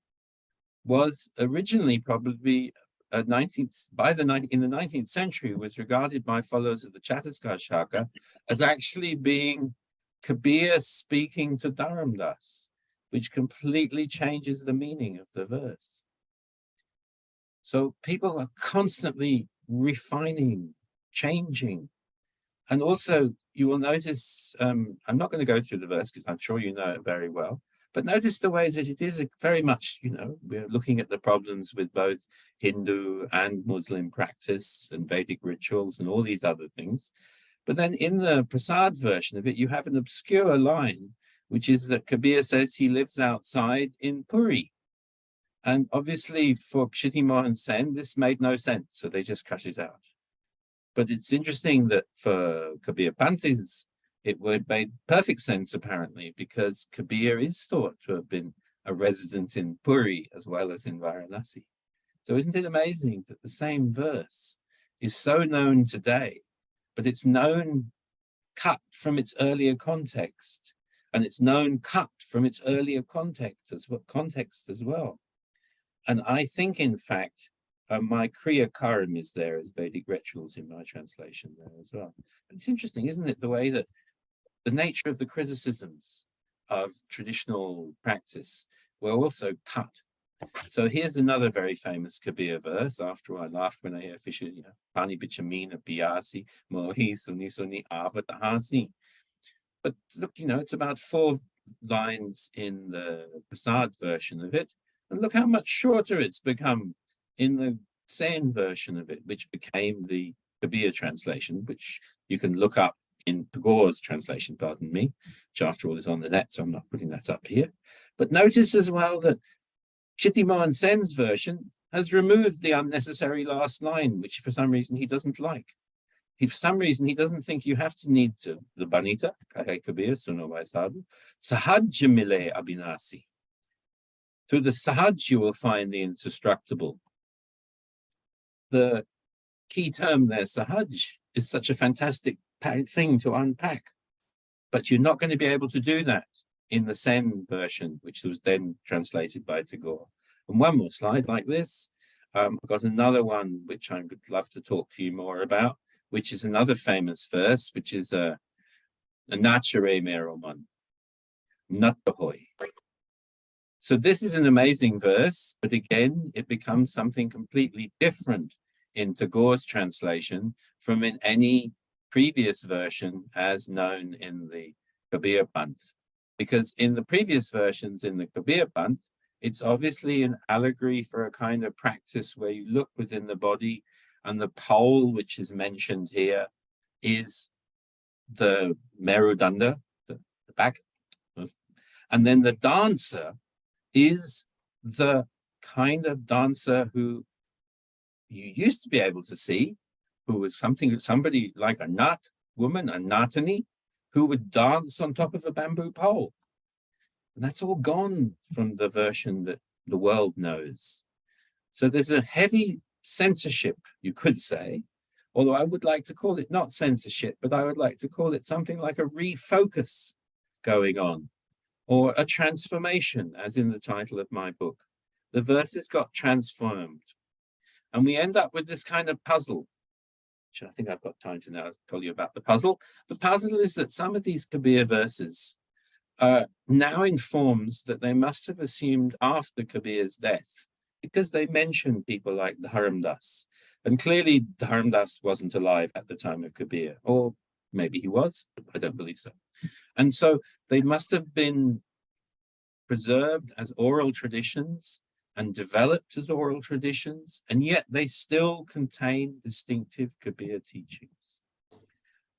was originally probably in the 19th century was regarded by followers of the Chhattisgarh Shaka as actually being Kabir speaking to Dharam Das, which completely changes the meaning of the verse. So people are constantly refining, changing. And also you will notice, I'm not going to go through the verse because I'm sure you know it very well, but notice the way that it is very much, we're looking at the problems with both Hindu and Muslim practice and Vedic rituals and all these other things. But then in the Prasad version of it, you have an obscure line, which is that Kabir says he lives outside in Puri. And obviously for Kshiti Mohan Sen, this made no sense, so they just cut it out. But it's interesting that for Kabir Panthis, it made perfect sense, apparently, because Kabir is thought to have been a resident in Puri as well as in Varanasi. So isn't it amazing that the same verse is so known today, but it's known cut from its earlier context, and it's known cut from its earlier context as well. And I think, in fact, my Kriya Karam is there as Vedic rituals in my translation there as well. But it's interesting, isn't it, the way that the nature of the criticisms of traditional practice were also cut. So here's another very famous Kabir verse. After all, I laugh when I hear Fisher, Pani Bichamina Piyasi, Mohi Suni Suni Avatahasi. But look, it's about 4 lines in the Prasad version of it. And look how much shorter it's become in the Sen version of it, which became the Kabir translation, which you can look up in Tagore's translation, pardon me, which after all is on the net, so I'm not putting that up here. But notice as well that Chitimohan Sen's version has removed the unnecessary last line, which for some reason he doesn't like. For some reason, he doesn't think you have to need the Banita, Kahe Kabir, Suno Bhai Sadhu, Sahaj Mile Abhinasi. Through the Sahaj, you will find the indestructible. The key term there, Sahaj, is such a fantastic thing to unpack, but you're not going to be able to do that in the Sen version, which was then translated by Tagore. And one more slide like this. I've got another one which I would love to talk to you more about, which is another famous verse, which is a Nachare Meroman, Natahoy. So this is an amazing verse, but again, it becomes something completely different in Tagore's translation from in any previous version as known in the Kabir Panth. Because in the previous versions in the Kabir Panth, it's obviously an allegory for a kind of practice where you look within the body, and the pole, which is mentioned here, is the Merudanda, the back. And then the dancer is the kind of dancer who you used to be able to see, who was somebody like a Nat woman, a Natani, who would dance on top of a bamboo pole. And that's all gone from the version that the world knows. So there's a heavy censorship, you could say, although I would like to call it not censorship, but I would like to call it something like a refocus going on, or a transformation, as in the title of my book. The verses got transformed. And we end up with this kind of puzzle, which I think I've got time to now tell you about the puzzle. The puzzle is that some of these Kabir verses now informs that they must have assumed after Kabir's death, because they mention people like Dharam Das. And clearly Dharam Das wasn't alive at the time of Kabir, or maybe he was, I don't believe so. And so they must have been preserved as oral traditions and developed as oral traditions, and yet they still contain distinctive Kabir teachings.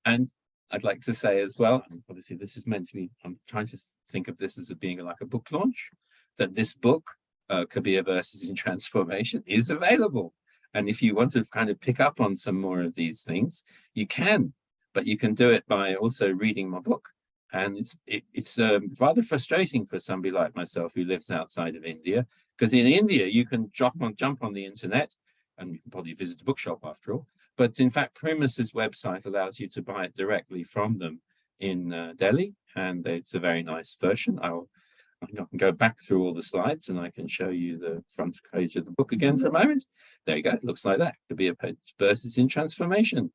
And I'd like to say as well, and obviously this is meant to be, I'm trying to think of this as being like a book launch, that this book, Kabir Verses in Transformation, is available. And if you want to kind of pick up on some more of these things, you can, but you can do it by also reading my book. And it's rather frustrating for somebody like myself who lives outside of India, because in India, you can jump on the internet, and you can probably visit a bookshop after all. But in fact, Primus's website allows you to buy it directly from them in Delhi, and it's a very nice version. I can go back through all the slides and I can show you the front page of the book again for a moment. There you go, it looks like that. Kabir Verses in Transformation.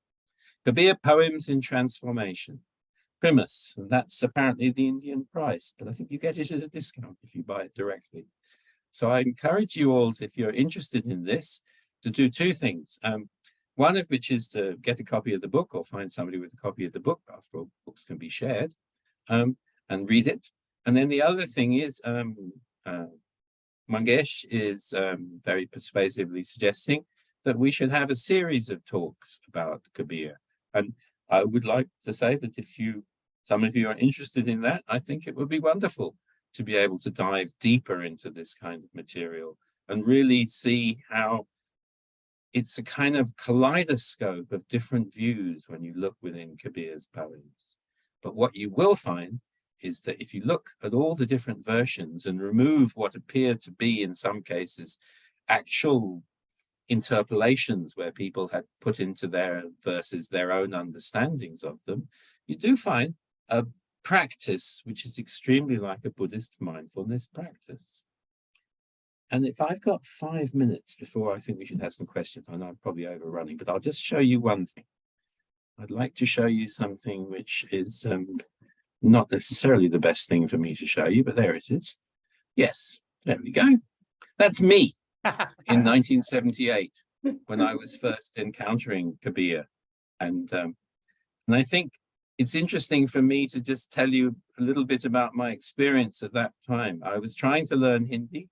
Kabir Poems in Transformation. Primus, and that's apparently the Indian price, but I think you get it at a discount if you buy it directly. So I encourage you all, if you're interested in this, to do two things. One of which is to get a copy of the book or find somebody with a copy of the book. After all, books can be shared, and read it. And then the other thing is, Mangesh is very persuasively suggesting that we should have a series of talks about Kabir. And I would like to say that if some of you are interested in that, I think it would be wonderful to be able to dive deeper into this kind of material and really see how it's a kind of kaleidoscope of different views when you look within Kabir's poems. But what you will find is that if you look at all the different versions and remove what appear to be, in some cases, actual interpolations where people had put into their verses their own understandings of them, you do find a practice which is extremely like a Buddhist mindfulness practice. And if I've got 5 minutes before I think we should have some questions, I know I'm probably overrunning, but I'll just show you one thing. I'd like to show you something which is not necessarily the best thing for me to show you, but there it is. Yes, there we go. That's me in 1978 when I was first encountering Kabir. And I think it's interesting for me to just tell you a little bit about my experience at that time. I was trying to learn Hindi.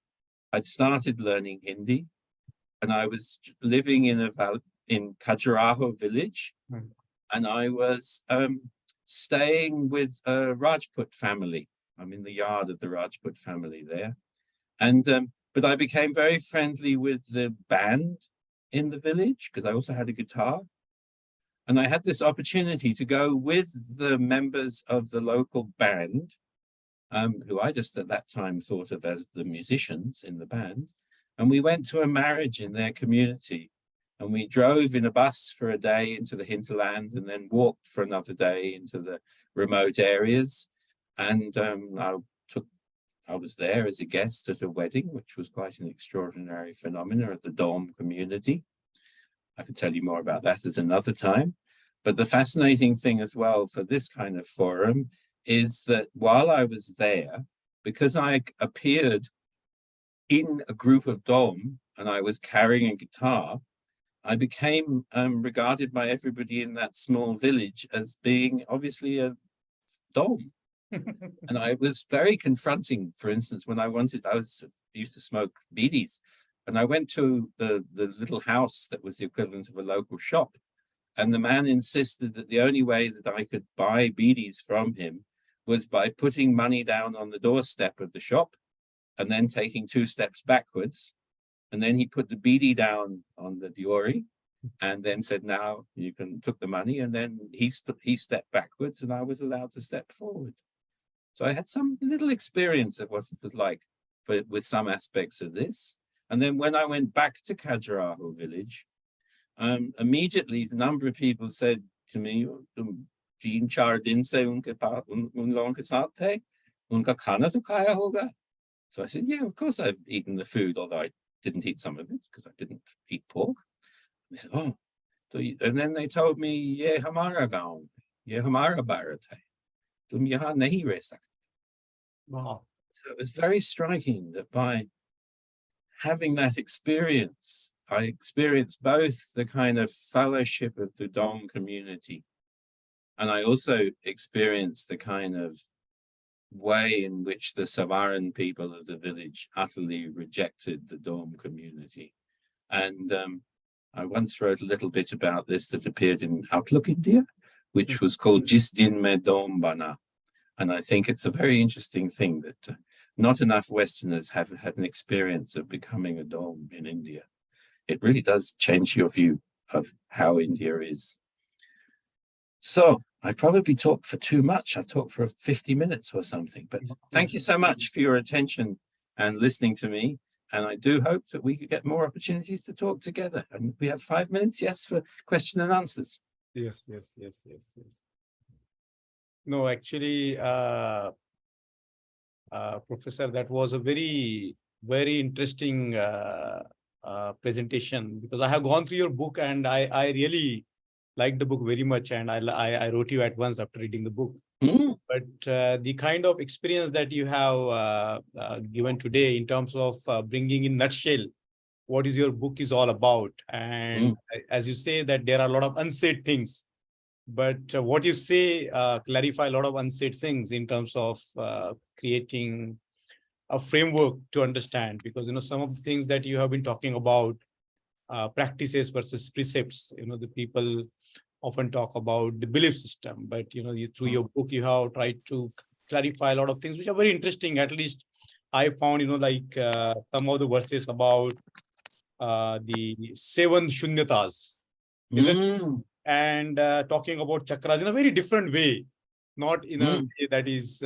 I'd started learning Hindi, and I was living in Khajuraho village, and I was staying with a Rajput family. I'm in the yard of the Rajput family there. And but I became very friendly with the band in the village because I also had a guitar. And I had this opportunity to go with the members of the local band, who I just at that time thought of as the musicians in the band. And we went to a marriage in their community. And we drove in a bus for a day into the hinterland and then walked for another day into the remote areas. And I was there as a guest at a wedding, which was quite an extraordinary phenomenon of the Dom community. I could tell you more about that at another time. But the fascinating thing as well for this kind of forum is that while I was there, because I appeared in a group of Dom and I was carrying a guitar, I became regarded by everybody in that small village as being obviously a Dom. And I was very confronting. For instance, when I used to smoke bidis, and I went to the little house that was the equivalent of a local shop, and the man insisted that the only way that I could buy bidis from him was by putting money down on the doorstep of the shop and then taking 2 steps backwards. And then he put the bidi down on the diori and then said, now you took the money. And then he stepped backwards and I was allowed to step forward. So I had some little experience of what it was like with some aspects of this. And then when I went back to Khajuraho village, immediately a number of people said to me, "3-4 दिन से उन लोगों के साथ थे, उनका खाना तो खाया होगा?" So I said, yeah, of course I've eaten the food, although I didn't eat some of it because I didn't eat pork. They said, oh. And then they told me, "ये हमारा गाँव, ये हमारा भारत है, तुम यहाँ नहीं रह सकते." Wow. So it was very striking that by having that experience, I experienced both the kind of fellowship of the Dom community, and I also experienced the kind of way in which the Savaran people of the village utterly rejected the Dom community. And I once wrote a little bit about this that appeared in Outlook India, which was called Jis Din Mein Dom Bana. And I think it's a very interesting thing that not enough Westerners have had an experience of becoming a Dom in India. It really does change your view of how India is. So I probably talked for too much. I've talked for 50 minutes or something, but thank you so much for your attention and listening to me. And I do hope that we could get more opportunities to talk together. And we have 5 minutes, yes, for question and answers. Yes. No, actually, Professor, that was a very, very interesting presentation, because I have gone through your book and I really liked the book very much, and I wrote you at once after reading the book. But the kind of experience that you have given today in terms of bringing in nutshell what is your book is all about, and as you say that there are a lot of unsaid things, but what you say clarify a lot of unsaid things in terms of creating a framework to understand, because some of the things that you have been talking about, practices versus precepts, the people often talk about the belief system, but through your book you have tried to clarify a lot of things which are very interesting. At least I found some of the verses about the 7 shunyatas, and talking about chakras in a very different way, not in a way that is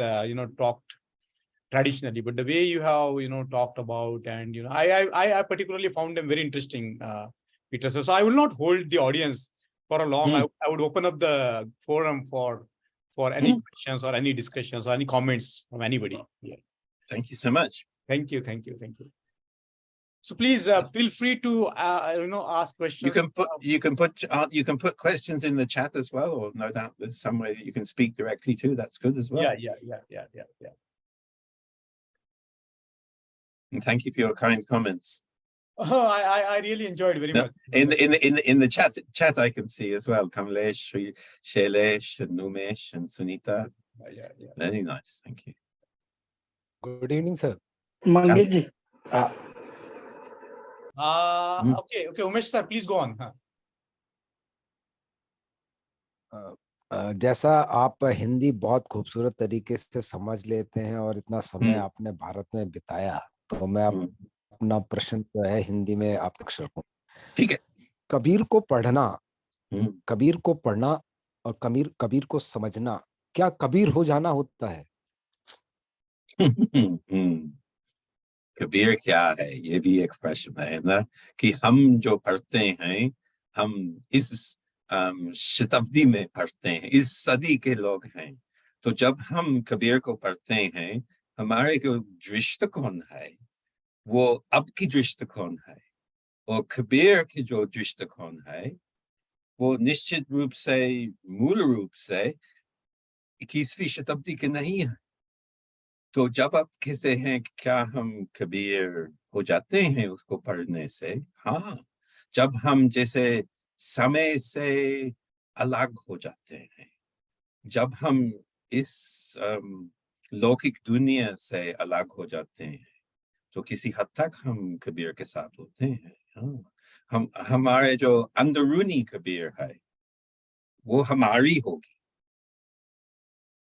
talked traditionally, but the way you have talked about, and I particularly found them very interesting, Peter. So I will not hold the audience for a long. I would open up the forum for any questions or any discussions or any comments from anybody. Yeah. Thank you so much. Thank you. So please feel free to ask questions. You can put questions in the chat as well, or no doubt there's some way that you can speak directly to. That's good as well. Yeah. And thank you for your kind comments. Oh, I really enjoyed very much. In the chat I can see as well. Kamlesh, Shailesh, and Numesh, and Sunita. Yeah. Very nice. Thank you. Good evening, sir. Mangesh ji. Okay, Umesh sir, please go on. जैसा आप हिंदी बहुत खूबसूरत तरीके से समझ लेते हैं और इतना समय आपने भारत में बिताया, तो मैं अपना प्रश्न जो है हिंदी में आपको अक्षर हूँ। ठीक है। कबीर को पढ़ना और कबीर को समझना, क्या कबीर हो जाना होता है? कबीर क्या है, ये भी एक प्रश्न है ना, कि हम जो पढ़ते हैं, हम इस शताब्दी में पढ़ते हैं, इस सदी के लोग हैं, तो जब हम कबीर को पढ़ते हैं, हमारे जो दृष्टिकोण है वो अब की दृष्टिकोण है, और कबीर की जो दृष्टिकोण है वो निश्चित रूप से, मूल रूप से 21वीं शताब्दी के नहीं है। तो जब आप कहते हैं क्या हम कबीर हो जाते हैं उसको पढ़ने से, हाँ, जब हम जैसे समय से अलग हो जाते हैं, जब हम इस लौकिक दुनिया से अलग हो जाते हैं, तो किसी हद तक हम कबीर के साथ होते हैं। हाँ, हमारे जो अंदरूनी कबीर है वो हमारी होगी।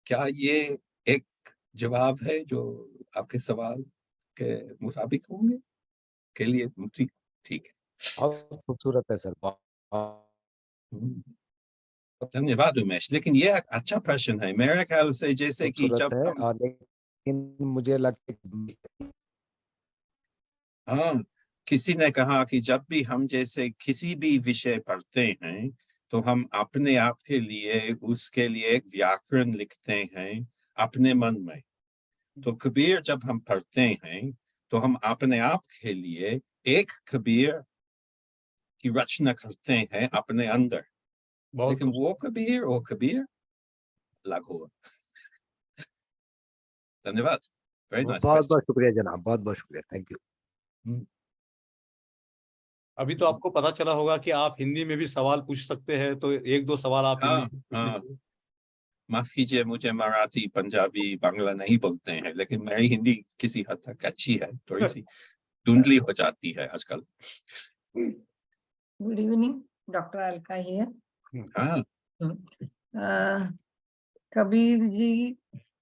क्या ये एक जवाब है जो आपके सवाल के मुताबिक होंगे के लिए? ठीक है, बहुत खूबसूरत है सर। धन्यवाद उमेश। लेकिन ये एक अच्छा प्रश्न है मेरे ख्याल से, जैसे कि जब लेकिन मुझे लगता है, हाँ, किसी ने कहा कि जब भी हम जैसे किसी भी विषय पढ़ते हैं तो हम अपने आप के लिए उसके लिए एक व्याकरण लिखते हैं अपने मन में। तो कबीर जब हम पढ़ते हैं तो हम अपने आप के लिए एक कबीर की रचना करते हैं अपने अंदर, लेकिन वो कबीर अलग होगा। धन्यवाद। बहुत बहुत शुक्रिया जनाब, बहुत बहुत शुक्रिया, थैंक यू। अभी तो आपको पता चला होगा कि आप हिंदी में भी सवाल पूछ सकते हैं, तो एक दो सवाल आप हिंदी में पूछ लीजिए। माफ कीजिए, मुझे मराठी, पंजाबी, बांग्ला नहीं बोलते हैं, लेकिन मेरी हिंदी किसी हद तक अच्छी है, थोड़ी सी धुंधली हो जाती है आजकल। Good evening, doctor Alka here. Kabir ji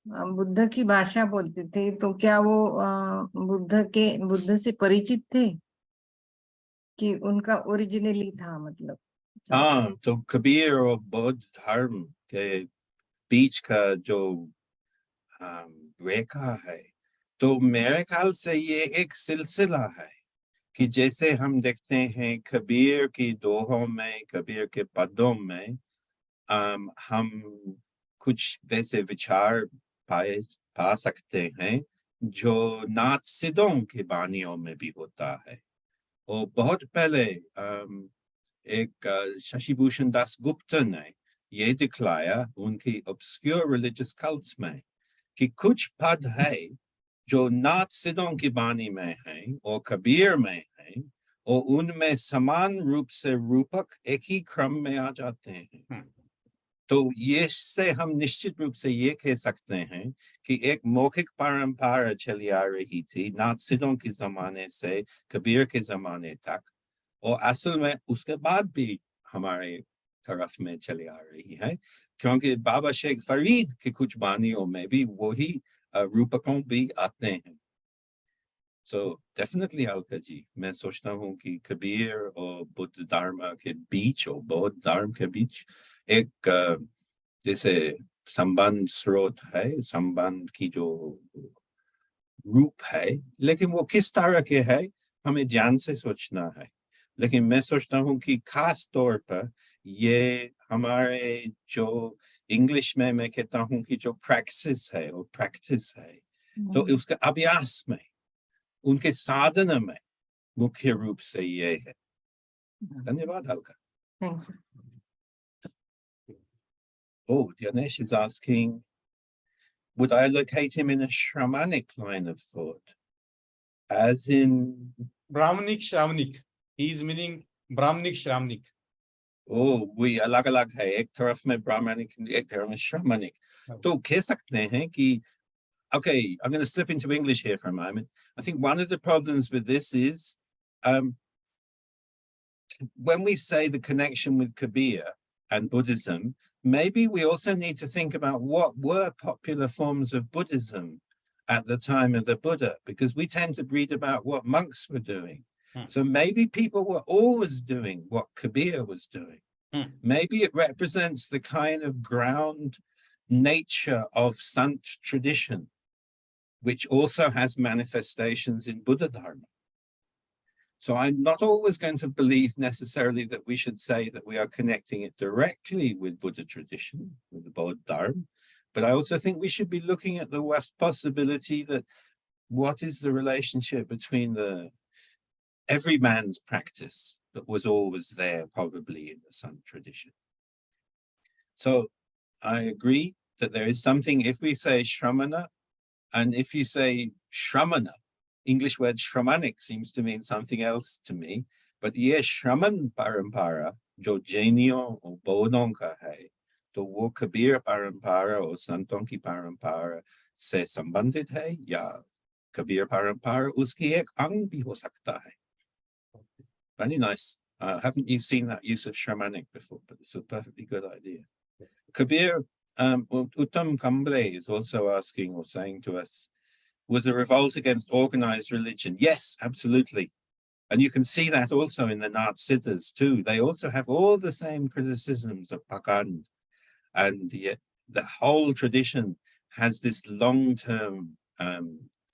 Buddha की भाषा बोलते थे, तो क्या वो बुद्ध से परिचित थे कि उनका ओरिजिनली था, मतलब? हाँ, तो कबीर और बौद्ध धर्म के बीच का जो रेखा है, तो मेरे ख्याल से ये एक सिलसिला है कि जैसे हम देखते हैं कबीर की दोहों में, कबीर के पदों में हम कुछ वैसे विचार पा सकते हैं जो नाथ सिद्धों की वाणियों में भी होता है। और बहुत पहले एक शशिभूषण दासगुप्त ने ये दिखलाया उनकी ऑब्सक्योर रिलीजियस कल्ट्स में कि कुछ पद है जो नाथ सिद्धों की वाणी में है और कबीर में है, और उनमें समान रूप से रूपक एक ही क्रम में आ जाते हैं। तो ये से हम निश्चित रूप से ये कह सकते हैं कि एक मौखिक परंपरा चली आ रही थी नाथ सिद्धों के जमाने से कबीर के जमाने तक, और असल में उसके बाद भी हमारे तरफ में चली आ रही है, क्योंकि बाबा शेख फरीद के कुछ वाणियों में भी वही रूपकों भी आते हैं। So definitely अलका जी, मैं सोचता हूँ कि कबीर और बुद्ध धर्म के बीच और बौद्ध धर्म के बीच एक जैसे संबंध स्रोत है, संबंध की जो रूप है, लेकिन वो किस तरह के है हमें ध्यान से सोचना है। लेकिन मैं सोचता हूँ कि खास तौर पर ये हमारे जो इंग्लिश में मैं कहता हूँ कि जो प्रैक्टिस है और प्रैक्टिस है, तो उसके अभ्यास में, उनके साधना में मुख्य रूप से ये है। धन्यवाद Alka. Thank you. Oh, Dinesh is asking, would I locate him in a Shramanic line of thought? As in, Brahmanic, Shramanic. He is meaning Brahmanic, Shramanic. oh, we अलग-अलग है, एक तरफ में Brahmanic, एक तरफ में Shramanic. तो कह सकते हैं कि, okay, I'm going to slip into English here for a moment. I think one of the problems with this is, when we say the connection with Kabir and Buddhism, maybe we also need to think about what were popular forms of Buddhism at the time of the Buddha, because we tend to read about what monks were doing. So maybe people were always doing what Kabir was doing. Maybe it represents the kind of ground nature of Sant tradition, which also has manifestations in Buddha Dharma. So I'm not always going to believe necessarily that we should say that we are connecting it directly with Buddha tradition, with the Bodh Dharma, but I also think we should be looking at the possibility that what is the relationship between the every man's practice that was always there probably in the Sant tradition. So I agree that there is something, if we say Shramana, and if you say Shramana, English word Shramanic seems to mean something else to me, but ये Shraman parampara जो जैनियों और बौद्धों का है, तो वो कबीर परंपरा और संतों की परंपरा से संबंधित है या कबीर परंपरा उसकी एक अंग भी हो सकता है. Very nice. Haven't you seen that use of Shramanic before? But it's a perfectly good idea. Kabir, Uttam Kamble is also asking or saying to us, was a revolt against organized religion? Yes, absolutely. And you can see that also in the Nath Siddhas too. They also have all the same criticisms of Pakand. And yet the whole tradition has this long-term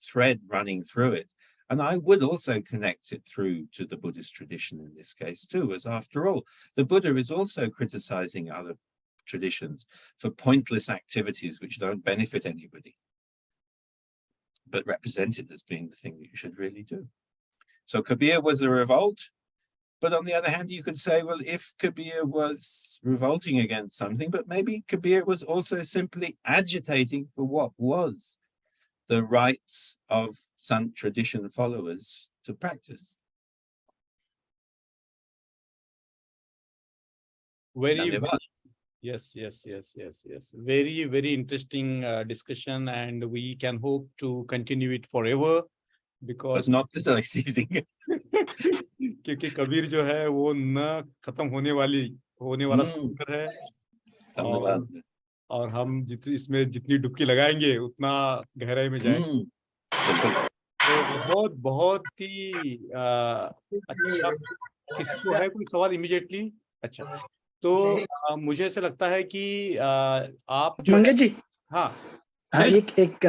thread running through it. And I would also connect it through to the Buddhist tradition in this case too, as after all, the Buddha is also criticizing other traditions for pointless activities which don't benefit anybody, but represented as being the thing that you should really do. So Kabir was a revolt, but on the other hand, you could say, well, if Kabir was revolting against something, but maybe Kabir was also simply agitating for what was the rights of Sant tradition followers to practice. Yes. Very, very interesting discussion, and we can hope to continue it forever because but not this evening. क्योंकि कबीर जो है वो न खत्म होने वाला समुद्र है और हम इसमें जितनी डुबकी लगाएंगे उतना गहराई में जाएंगे. तो बहुत ही अच्छा. किसी को है कोई सवाल इमीडिएटली? अच्छा, तो मुझे ऐसा लगता है कि आप जो मंगेश जी, हाँ एक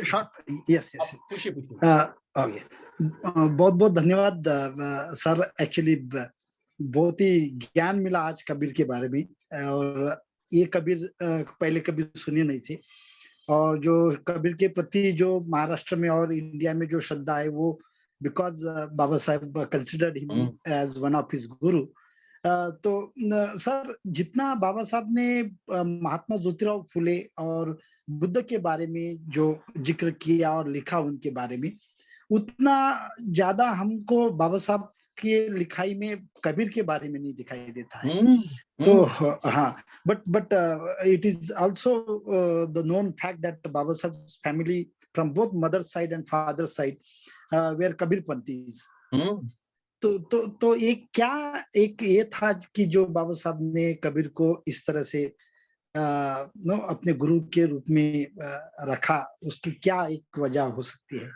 शॉर्ट यस ओके. बहुत बहुत धन्यवाद सर. एक्चुअली बहुत ही ज्ञान मिला आज कबीर के बारे में, और ये कबीर पहले कभी सुने नहीं थे, और जो कबीर के प्रति जो महाराष्ट्र में और इंडिया में जो श्रद्धा है वो because Baba Saheb considered him as one of his guru. तो सर, जितना बाबा साहब ने महात्मा ज्योतिराव फुले और बुद्ध के बारे में जो जिक्र किया और लिखा उनके बारे में, उतना ज्यादा हमको बाबा साहब के लिखाई में कबीर के बारे में नहीं दिखाई देता है. तो हाँ, but it is also the known fact that Baba Saheb family from both mother side and father side were Kabirpanthis. तो एक ये था कि जो बाबा साहब ने कबीर को इस तरह से अपने गुरु के रूप में रखा, उसकी क्या एक वजह हो सकती है?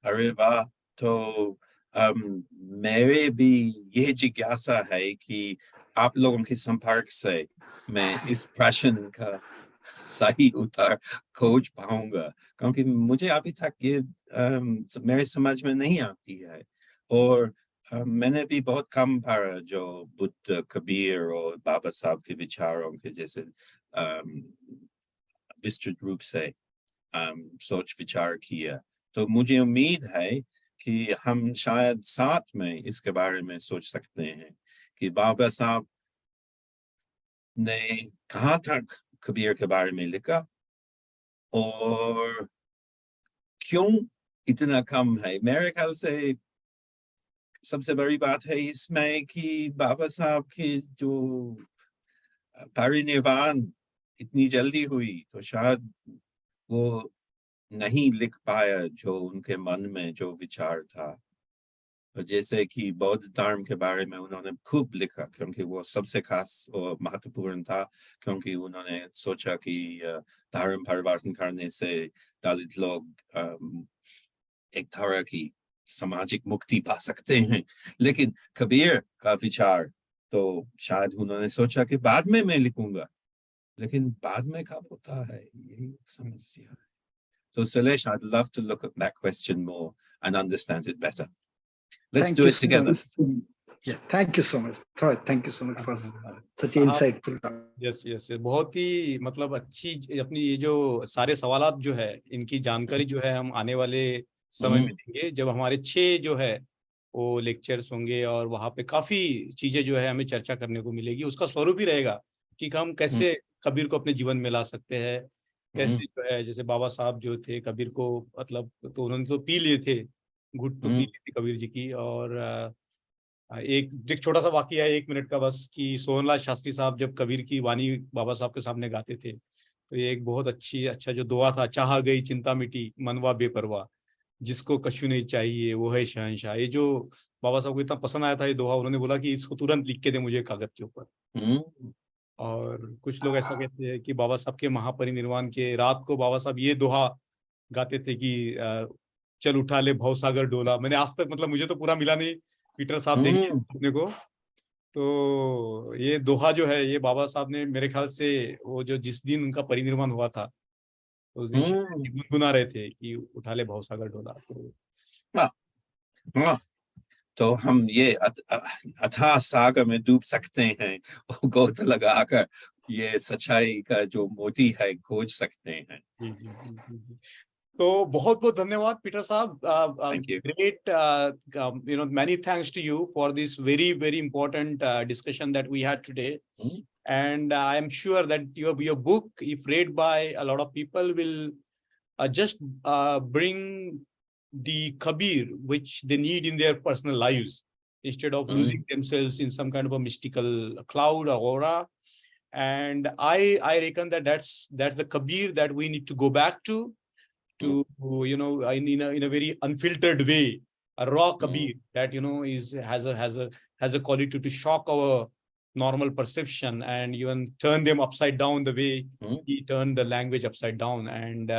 अरे वाह, तो मेरे भी यह जिज्ञासा है कि आप लोगों के संपर्क से मैं इस प्रश्न का सही उत्तर खोज पाऊंगा, क्योंकि मुझे अभी तक ये मेरे समझ में नहीं आती है. और मैंने भी बहुत कम पढ़ा जो बुद्ध, कबीर और बाबा साहब के विचारों के जैसे विस्तृत रूप से सोच विचार किया. तो मुझे उम्मीद है कि हम शायद साथ में इसके बारे में सोच सकते हैं कि बाबा साहब ने कहाँ तक कबीर के बारे में लिखा और क्यों इतना कम है। मेरे ख्याल से सबसे बड़ी बात है इसमें कि बाबा साहब की जो परिनिर्वाण इतनी जल्दी हुई, तो शायद वो नहीं लिख पाया जो उनके मन में जो विचार था। तो जैसे कि बौद्ध धर्म के बारे में उन्होंने खूब लिखा, क्योंकि वो सबसे खास और महत्वपूर्ण था, क्योंकि उन्होंने सोचा कि धर्म परिवर्तन करने से दलित लोग एक तरह की सामाजिक मुक्ति पा सकते हैं। लेकिन कबीर का विचार तो शायद उन्होंने सोचा कि बाद में मैं लिखूंगा, लेकिन बाद में कब होता है, यही समस्या है। So Salesh, I'd love to look at that question more and understand it better. Let's do it together. Yeah, thank you so much. Thank you so much for such insightful talk. Yes yes, बहुत ही मतलब अच्छी अपनी ये जो सारे सवालात जो है इनकी जानकारी जो है हम आने वाले समय में देंगे, जब हमारे 6 जो है वो लेक्चर्स होंगे और वहाँ पे काफी चीजें जो है हमें चर्चा करने को मिलेगी। उसका स्वरूप ही रहेगा कि हम कैसे कबीर को अपने जीवन में ला सकते हैं, कैसे जो है जैसे बाबा साहब जो थे कबीर को मतलब तो उन्होंने तो पी लिए थे, घुट तो पी ली थी कबीर जी की। और एक छोटा सा वाकया है 1 मिनट का बस, कि सोहनलाल शास्त्री साहब जब कबीर की वाणी बाबा साहब के सामने गाते थे तो ये एक बहुत अच्छा जो दुआ था, चाहा गई चिंता मिटी मनवा बेपरवाह, जिसको कछु नहीं चाहिए वो है शहंशाह। ये जो बाबा साहब को इतना पसंद आया था ये दोहा, उन्होंने बोला कि इसको तुरंत लिख के दे मुझे कागज के ऊपर। और कुछ लोग ऐसा कहते हैं कि बाबा साहब के महापरिनिर्वाण के रात को बाबा साहब ये दोहा गाते थे कि चल उठा ले भवसागर डोला। मैंने आज तक मतलब मुझे तो पूरा मिला नहीं, पीटर साहब देंगे अपने को। तो ये दोहा जो है ये बाबा साहब ने मेरे ख्याल से वो जो जिस दिन उनका परिनिर्वाण हुआ था उस दिन गुनगुना रहे थे कि उठा ले भवसागर डोला। तो तो हम ये अथाह सागर में डूब सकते हैं और गोत लगाकर ये सच्चाई का जो मोती है खोज सकते हैं। जी जी जी जी जी। तो बहुत बहुत धन्यवाद पीटर साहब। Great, you know, many thanks to you for this very important discussion that we had today. And I am sure that your book, if read by a lot of people, will just bring the Kabir which they need in their personal lives, instead of losing themselves in some kind of a mystical cloud or aura. And I reckon that that's the Kabir that we need to go back to you know, in a very unfiltered way, a raw Kabir that, you know, has a quality to shock our normal perception and even turn them upside down the way he turned the language upside down. And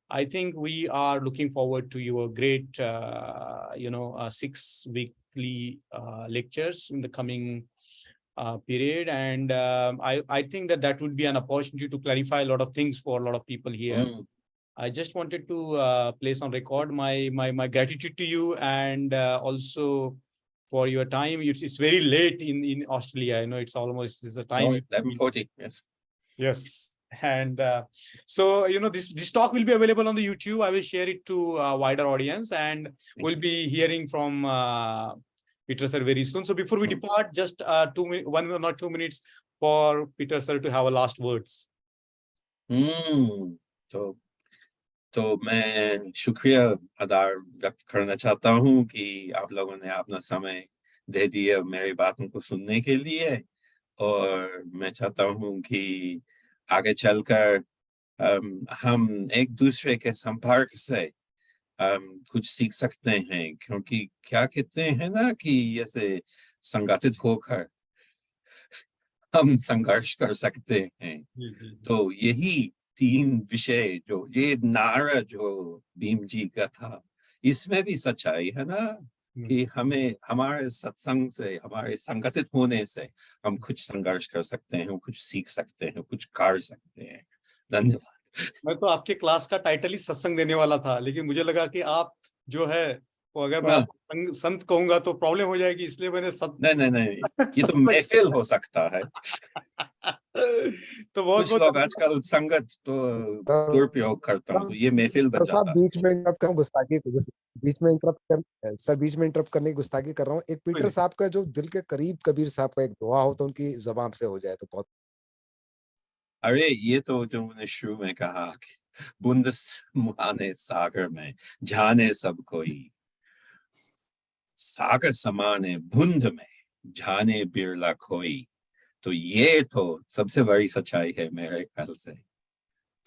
I think we are looking forward to your great 6 weekly lectures in the coming period. And I think that would be an opportunity to clarify a lot of things for a lot of people here. I just wanted to place on record my gratitude to you, and also for your time. It's very late in Australia. You know, it's a time. 11:40. Yes. Yes. And so, you know, this talk will be available on the YouTube. I will share it to a wider audience, and we'll be hearing from Peter sir very soon. So before we depart, just 1 or 2 minutes for Peter sir to have a last words. तो मैं शुक्रिया अदा व्यक्त करना चाहता हूँ कि आप लोगों ने अपना समय दे दिया मेरी बातों को सुनने के लिए। और मैं चाहता हूँ कि आगे चलकर हम एक दूसरे के संपर्क से कुछ सीख सकते हैं, क्योंकि क्या कहते हैं ना कि जैसे संगठित होकर हम संघर्ष कर सकते हैं। तो यही 3 विषय जो ये नारा जो भीम जी का था, इसमें भी सच्चाई है ना कि हमें हमारे सत्संग से, हमारे संगठित होने से हम कुछ संघर्ष कर सकते हैं, कुछ सीख सकते हैं, कुछ कर सकते हैं। धन्यवाद। मैं तो आपके क्लास का टाइटल ही सत्संग देने वाला था, लेकिन मुझे लगा कि आप जो है वो अगर मैं आपको संत कहूंगा तो प्रॉब्लम हो जाएगी, इसलिए मैंने संत नहीं, ये तो महफिल हो सकता है। तो बहुत कुछ लोग आजकल संगत तो दुरुपयोग करता हूँ, तो ये महफिल बन जाता है। बीच में इंटरप्ट कर गुस्ताखी, बीच में इंटरप्ट कर सर, बीच में इंटरप्ट करने की गुस्ताखी कर रहा हूँ। एक पीटर साहब का जो दिल के करीब कबीर साहब का एक दुआ हो तो उनकी जबान से हो जाए तो बहुत। अरे ये तो जो मैंने शुरू में कहा कि बूंद मुहाने सागर में जाने सब कोई, सागर समाने बूंद में जाने बिरला कोई। तो ये तो सबसे बड़ी सच्चाई है मेरे ख्याल से,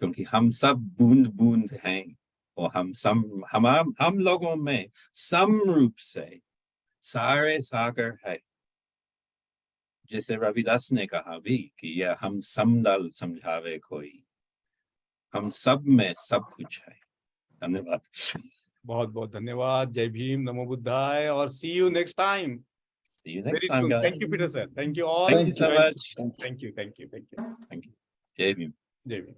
क्योंकि हम सब बूंद बूंद हैं और हम लोगों में सम रूप से सारे सागर है। जैसे रविदास ने कहा भी कि यह हम समदल समझावे कोई, हम सब में सब कुछ है। धन्यवाद। बहुत बहुत धन्यवाद। जय भीम, नमो बुद्धाय, और see you next time. See you next Very time, soon. guys. Thank you, Peter sir. Thank you all. Thank you so much. Thank you. Jai Bhim. Jai Bhim.